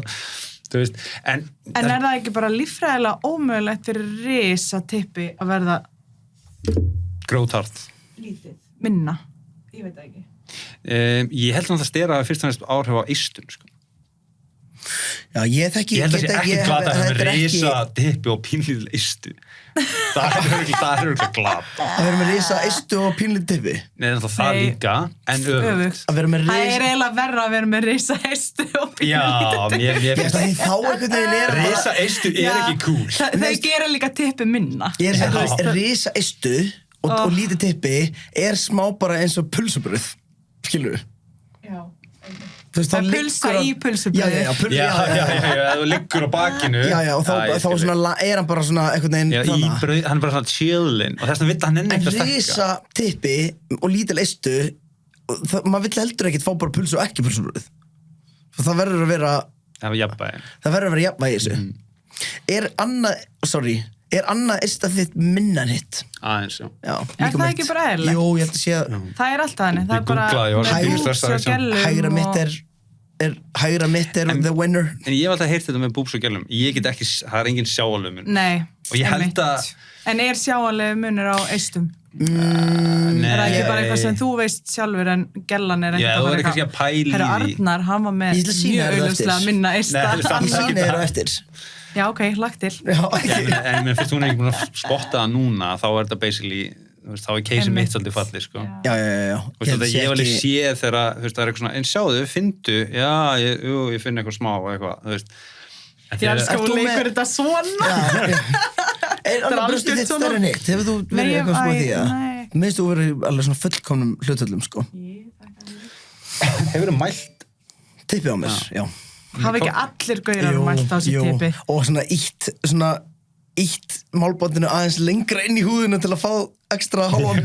þú veist, en En er það ekki bara líffræðilega ómögulegt fyrir risa tippi að verða grótart lítið? Minna? Ég veit það ekki. ég held að það stera fyrst og næst áhrif á eistun sko. Já, ég þekki. Ég held að það sé ekki glata að þetta við er risa dippi og pínlítil eistu. Það er örgulega glata. Að vera með risa eistu og pínlítið tippi. Nei, það Nei. líka, en öfugt. Að vera með Það er risa... eiginlega verra að vera með risa heistu og Já, mér Ég veist að því þá einhvern veginn er... risa eistu er ekki cool. Þau gera líka tippi minna. Ég er að Já. segja, risa eistu og lítið tippi er smá bara eins og pulsubröð. Skilur þú? Já. Þú veist, Það er liggur pulsa hann- í pulsubrauði. Já, Þú liggur á bakinu. Já, og þá svona, er hann bara svona einhvern veginn Já, í brauð, hann er bara svona chillin og þess vegna vill hann enn En ekkert að risa stekka. tippi og lítil eistu maður vill heldur ekkert fá bara pulsu og ekki pulsubröð. Það verður að vera Það var jafnbæði. það verður að vera jafnvægi í þessu. Er annað eista þitt minna en hitt? Aðeins, já. Já, Er líka það mitt. ekki bara eðlilegt? Jú, ég held að sé að Það er alltaf henni. Það Ég er bara googlaði, ég var með pínu bús stressaður, og sko. gellum hægra og- mitt hægra mitt er the winner. En ég hef alltaf heyrt þetta með búbs og gælum. Ég get ekki, það er engin sjáalömun. Nei. Og ég held einmitt. að- En er sjáanlega munur á eistum? Nei. Er það ekki bara eitthvað sem þú veist sjálfur en gellan er Já, ekkert þú verður kannski að pæla í Herra því. Arnar, hann var með Ég ætla að sýna mjög þér það auðvitað eftir. minna Nei, eista. það er Ég ekki sýni þér á eftir. Já, ok, lagt til. Já, En mér finnst hún ekki búin að spotta það núna, þá er þetta basically, þú veist, þá er keisum mitt svolítið fallið, sko. já. Þú veist, ég hef alveg séð þegar, þú veist, það er eitthvað svona, en sjáðu, fyndu, já, ég finn eitthvað smá og eitthvað, þú veist. En Ég þegar- elskar Ert hún þú með- leikur þetta svona. Er annað alveg brjóstið stutt þitt svona. stærri en hitt? Hefur þú Nei, verið eitthvað smá æ, því að? nei. Minnst þú verið alveg svona fullkomnum hlutöldum, sko. Hefurðu mælt? Tippi á mér, já. Hafa ekki allir gaurar mælt á sér tippi. Og svona ítt málbandinu aðeins lengra inn í húðinu til að fá ekstra hálfan.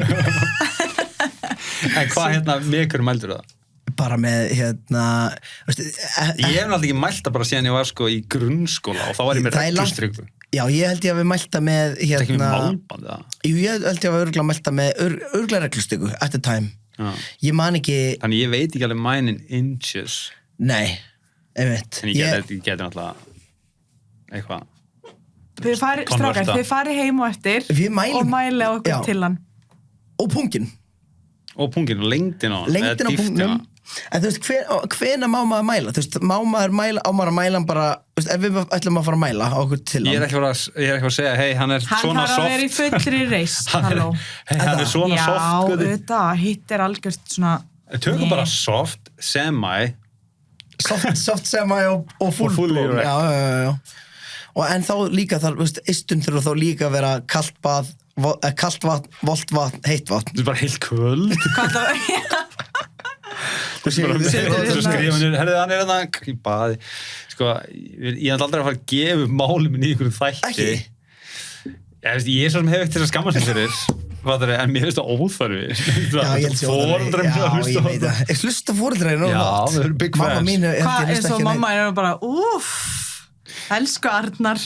En hvað hérna mekur mældur það? Bara með, veistu, Ég hef náttúrulega ekki mælt það bara síðan ég var sko í grunnskóla og þá var ég með Það er langt- reglustryggu. já, ég held ég að við mælta með, Það er ekki með málband það. jú, ég held ég að við örgulega mælta með örgulega reglustyku, at the time. Já. Ég man ekki, Þannig ég veit ekki alveg mine in inches. nei, einmitt. En ég geti náttúrulega eitthvað Strákar, þið farið heim og eftir Við mælum. og mæli okkur Já. til hann. Og pungin. og pungin og lengdin á Lengdin á pungnum. En þú veist, hvenær má maður mæla? Þú veist, má maður að mæla hann bara, þú veist, ef við ætlum að fara að mæla á okkur til hann. Ég er ekki að segja, hei, hann er Hann svona þarf að vera í soft fullri reist, halló. hann er svona Já, soft guði. auðvitað, hitt er algjört svona... Tökum bara soft, semi Soft semi og full full blown. erect. Já. Og en þá líka þar, þú veist, istun þurfa þá líka að vera kalt bað, kalt vatn, volt vatn, heitt vatn. Þetta er bara heilt kvöld Þú séu Þú hérna- skrifa niður, herrið, hann er hérna í baði sko, ég ætla aldrei að fara að gefa upp máli minn í einhverjum þætti Ekki? Ég er svo sem hef ekkert til að skamma sig fyrir en mér finnst það óþarfi Já, ég held sér Foreldrar mínu að hlusta á veit það. Ég hlusta fóreldrar Já, þau eru big Mamma fans. mín Hvað er svo mamma er bara, elsku Arnar.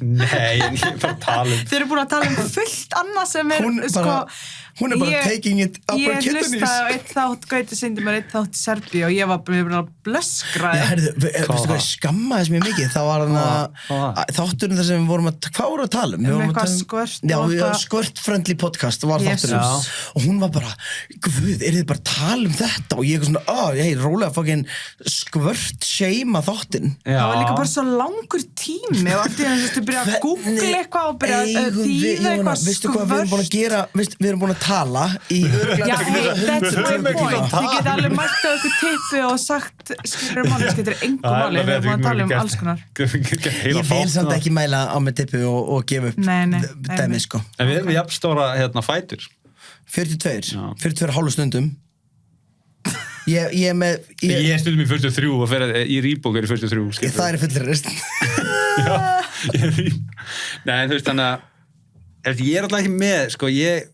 Nei, en ég er bara að tala um Þið eru búin að tala um fullt annað sem er, Hún er bara taking it up her Ég kidneys. hlustaði á eitt þátt, Gauti sýndi mér eitt þátt í Serbíu og ég var bara blöskraði. Já, herðu, veistu hvað, skammaðis mér mikið. Það var hann að þátturinn þar sem við vorum að, hvað vorum við að tala um? Við vorum að eitthvað tala um- skvört Já, og eitthvað- skvört-friendly podcast var Jesus. þátturinn. Og hún var bara, guð, þið bara að tala um þetta? Og ég eitthvað svona, hei, rólega fucking skvört-shama þáttinn. Það var líka bara svo langur tími og allt í þess að þú byrja að googla eitthvað og byrja að þýða eitthvað Veistu hvað við erum búin að gera? Við erum búin að tala í Já, hey, that's my point. Ha? Þið geta alveg mætt á eitthvað tippi og sagt, skilur máli, skilur engum máli, við erum búin að tala um alls konar. Ég vil samt ekki mæla á með tippu og gefa upp Nei, dæmi, sko. En við erum jafn stóra fætur 42, Já. 42 hálfu stundum. Ég er með... Ég er stundum í 43 og fer í Reebok er í 43 skilur. Það er fullir rest. Ég er í Nei, þú veist, þannig að ég er alltaf ekki með, sko,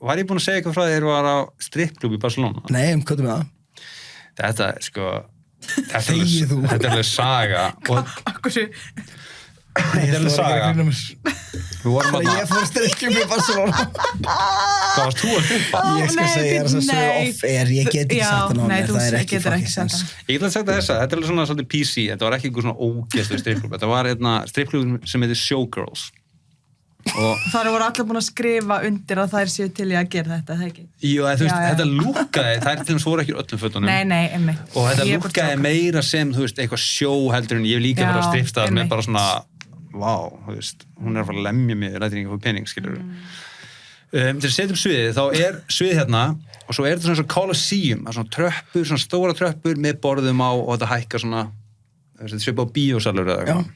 var ég búin að segja eitthvað frá því þegar ég var á strippklúb í Barcelona? Nei, hvað er með það? Þetta, sko, Þegið þú. þetta er alveg saga og Akkur þetta er alveg saga. Við vorum að Ég fór strikkjum í Barcelona. Hvað varst þú að strippa? Ég skal segja þér þess að sögu off-air. Ég get ekki sagt það á mér. Það er ekki fucking sens. Ég get að segja þetta er alveg svona svolítið PC, þetta var ekki einhver svona ógeðslu strippklúb, þetta var strippklúb sem heitir Showgirls og þar voru allir búin að skrifa undir að þær séu til í að gera þetta, það ekki? Jú, þú veist, Já. þetta lúkkaði, það er til þess voru ekki í öllum fötunum Nei, einmitt. og þetta Ég er bara lúkkaði að meira sem, þú veist, eitthvað sjó heldur en ég hef líka Já, verið á strippstað með einmitt. bara svona, vá, þú veist, hún er að fara að lemja mig, rættir ekki fyrir pening, skilur til að setja upp sviðið, þá er sviðið hérna og svo er þetta svona eins og Colosseum, það er svona tröppur, svona stóra tröppur með borðum á og þetta hækkar svona, þetta svipa á bíósalur eða eitthvað,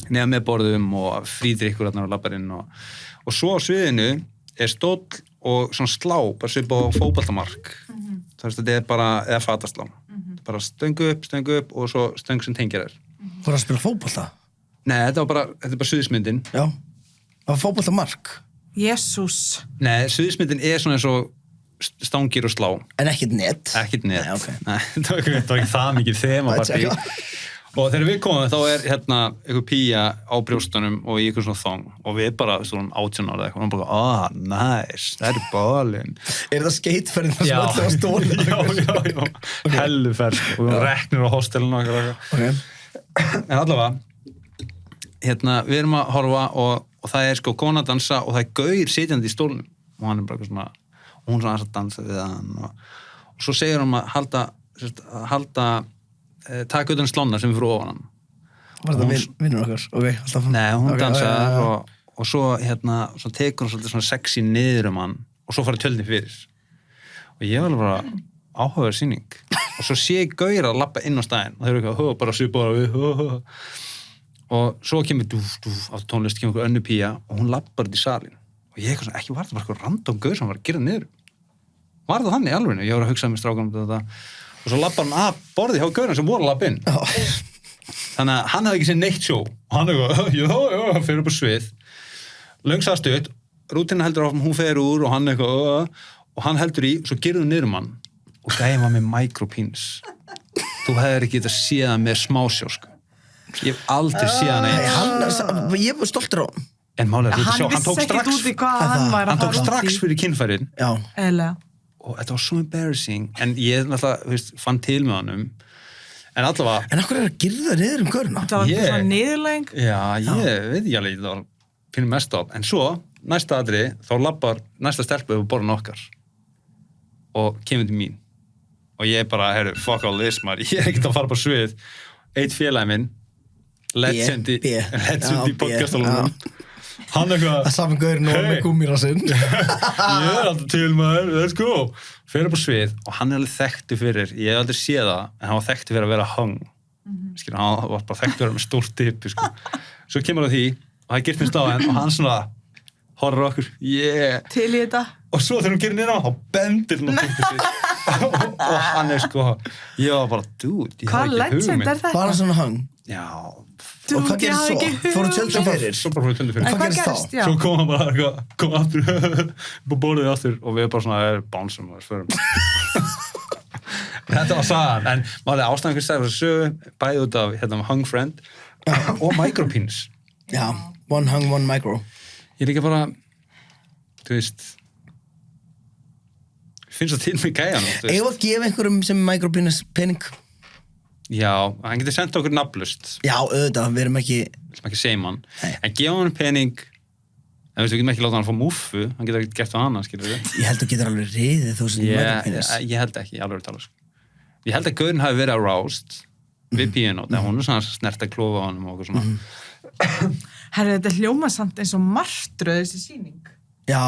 neða með borðum og frídrykkur þarna á labbarinn og svo á sviðinu er stóll og svona slá, bara svipa á fótboltamark, þetta er bara, eða fataslá, bara stöngu upp og svo stöng sem tengir þér. Fór að spila fótbolta? Nei, þetta er bara suðismyndin. Já. Það var fótboltamark. Jesús. Nei, suðismyndin er svona eins og stangir og slá. En ekkert net. Ekkert net. Nei, ok. Nei, það var ekki það mikið þema partí. Og þegar við komum þá er hérna einhver pía á brjóstunum og í einhver svona þong og við bara svona 18 ára eitthvað og hann bara, nice, það er ballin. Er það skeitferðin það sem allir á stóli? Já. Helluferð og við reknir á hostelinu og eitthvað. Ok. En allavega, hérna, við erum að horfa og það er sko kona að dansa og það er gaur sitjandi í stólnum og hann er bara eitthvað svona, og hún svona að dansa við hann og svo segir hann að halda taka utan slána sem við fyrir ofan hann. Var þetta vinnur okkar? Ok, alltaf. Nei, hún Ok, dansar já. og svo hérna, svo tekur hún svolítið svona sexy niður hann og svo fara tjöldin fyrir. Og ég var alveg bara áhugaður sýning. Og svo sé ég gaur að labba inn á staðinn og þeir eru eitthvað, bara svipaður við, og svo kemur á tónlist, kemur einhver önnur pía og hún labbar út í salin. Og ég eitthvað svona, ekki var þetta bara eitthvað random gaur sem var að gera niður. Var það þannig í alveginu? Ég var að hugsa með strákanum þetta. Og svo labbar hann að borði hjá gaurinn sem voru að labba inn. Þannig að hann hafði ekki séð neitt sjó og hann eitthvað, já, hann fer upp á svið löngsaðast upp, rútina heldur áfram, hún fer úr og hann eitthvað og hann heldur í, svo gerðu niður hann og gæði var með micropenis. Þú hefur ekki þetta séð með smásjó, sko. Ég hef aldrei séð hann eins. Ég var stoltur á hann. En málega, Hann hann tók vissi ekkert strax út í hvað hann var hann að tók fara út strax í. fyrir kynfærin Já. Eðlilega. og þetta var svo embarrassing en ég náttúrulega, fann til með honum En allavega, En okkur að girða niður göruna? Það var Ég- svona niðurlæging. já, ég veit ekki alveg, það var finnum mest á. En svo, næsta atriði, þá labbar næsta stelpu yfir borðin okkar og kemur til mín. Og ég bara, fuck all this, maður, ég ekkert að fara bara svið. Eitt félagi minn, legend í Já, podcastalunum. Hann eitthvað, Það saman gaurin og með gúmírasinn. ég alltaf til maður, let's go. Fyrir upp á svið og hann alveg þekktu fyrir, ég hef aldrei séð það, en hann var þekktu fyrir að vera hung. Skilur, hann var bara þekktu fyrir að vera með stórt tipp, sko. Svo kemur það því, og það er girt minn sláðan, og hann svona horfir á okkur, Til í þetta. og svo þegar hún gerir niður á, þá bendir hann á punktu sig. og hann sko, ég var bara, dude, ég Hvað hafði ekki legend hugmynd. er þetta? Bara svona hang. Já, Og hvað Dude, ég gerist hafði svo? ekki Fóru hugmynd. tjöldum fyrir? svo bara hún tundur fyrir. En Hvað hvað gerist gerist? þá? Já. Svo kom hann bara, kom aftur på borðið aftur og við bara svona bánsum og förum. Þetta var sagan, en málega ástæðan fyrir stæður sögu, bæði út af Hung Friend og Micropenis. Já, one hung, one micro. Ég er líka bara, þú veist, finnst það til mig gæjan. Eigum að gefa einhverjum sem micropenis pening? Já, hann getur sendt okkur nafnlust, Já, auðvitað, við erum ekki... við sem ekki segjum hann, Nei. en gefa hann pening, en við getum ekki láta hann fá múffu, hann getur ekki gert á hana, skilur við. Ég held að þú getur alveg riðið þú sem micropenis. Ég held ekki, alveg að tala sko. Ég held að Gaurin hafi verið aroused við píanót, en hún er svona snert að klófa á honum og okkur svona. Herri, þetta hljóma samt eins og martröð þessi sýning. Já,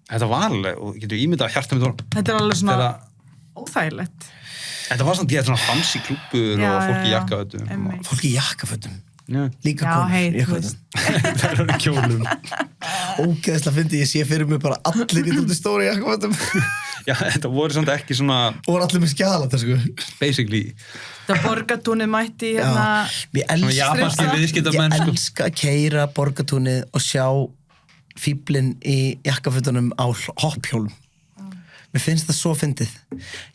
Þetta var alveg, og getur ímyndað að hjarta mitt voru. Þetta er alveg svona Þegar- óþægilegt. Þetta var svona, ég er svona fancy klúbbur Já, og fólk í já, jakkafötum. einmitt. fólk í jakkafötum. Já, Líka Já, konur hey, í þú jakkafötum. það eru kjólum. Ógeðslega fyndi, ég sé fyrir mig bara allir í þetta stóri jakkafötum. Já, þetta voru svona ekki svona, Og voru allir með skjala, sko. basically, Það borgatúnið mætti hérna... Ég svona japanski Ég viðskiptamenn, sko. elska að keyra borgatúnið og sjá fíblinn í jakkafötunum á hopphjólum. Mér finnst það svo fyndið.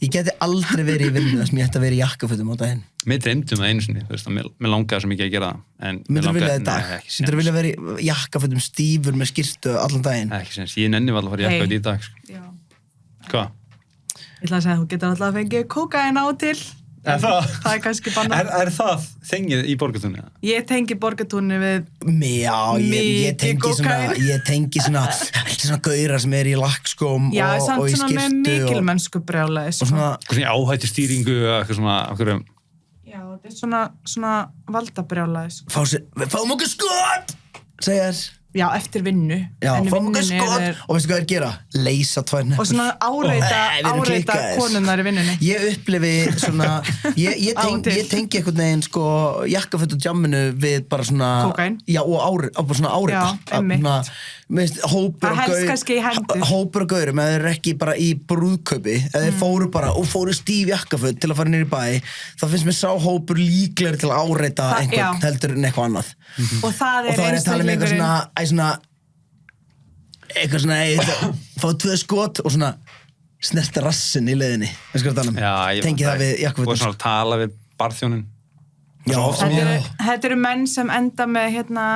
Ég geti aldrei verið í vinnu þar sem ég ætti að vera í jakkafötum á daginn. Mér dreymdi það einu sinni, þú veist, mér langaði svo mikið að gera það. En mér Myndur þú vilja það í nei, dag? ekki Myndur þú séns. vilja vera í jakkafötum stífur með skyrtu allan daginn? Ekki séns, ég nenni var að fara í jakkaföt í dag, sko. Já. Hvað? Ég ætla að segja að þú getur alltaf að fengið kókain á til. Er það? Það er kannski bannað. Er það þengið í borgatunni? Ég tengi borgatúnið við... Já, ég Mikið tengi svona gaurar sem er í lakkskóm Já, og samt í svona með skyrtu mikilmennsku brjálæði. og svona, Eitthvað svona áhættu stýringu eða eitthvað svona, okkur Já, þetta er svona valdabrjálæði. fáum okkur skot, segja þér. Já, eftir vinnu. Já, En í fáum okkur vinnunni skot er- og veistu hvað þeir gera? Leysa tvær neppur. Og svona áreita Við erum klikkaðir. konunnar í vinnunni. Ég upplifi svona ég Á og til. tengi einhvern veginn sko jakkaföt og jamminu við bara svona Kókaín. Já, og bara svona árita. Já, einmitt. Hópur Það helst kannski í hendur. Hópur og gaurum, eða þeir eru ekki bara í brúðkaupi, eða þeir fóru bara og fóru stíf jakkaföt til að fara niður í bæ, þá finnst mér sá hópur líklegri til að áreita Það- einhvern já. heldur en eitthvað annað. Og það Og þá er er ég að tala um einstaklingurinn. eitthvað svona fá 2 skot og svona snerti rassinn í leiðinni. Veistu hvað ég er að tala um? Tengi það við Og jakkafötum. svona að tala við barþjónin. Já, Þetta eru menn sem enda með hérna,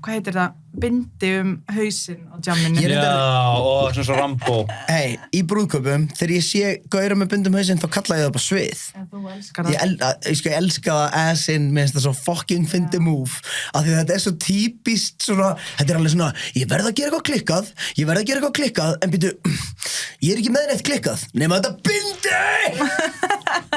hvað heitir það, bindi hausinn á jamminu. Ég er reyndar- og svona svo Rambo. Hei, í brúðkaupum, þegar ég sé gaura með bundum hausinn, þá kalla ég það bara svið. Þú elskar það. Ég elska það ass-in, minnst það svo fucking fyndi move, af því þetta er svo típist svona, þetta er alveg svona, ég verð að gera eitthvað klikkað, en býtu, ég er ekki með neitt klikkað, nema þetta bindi!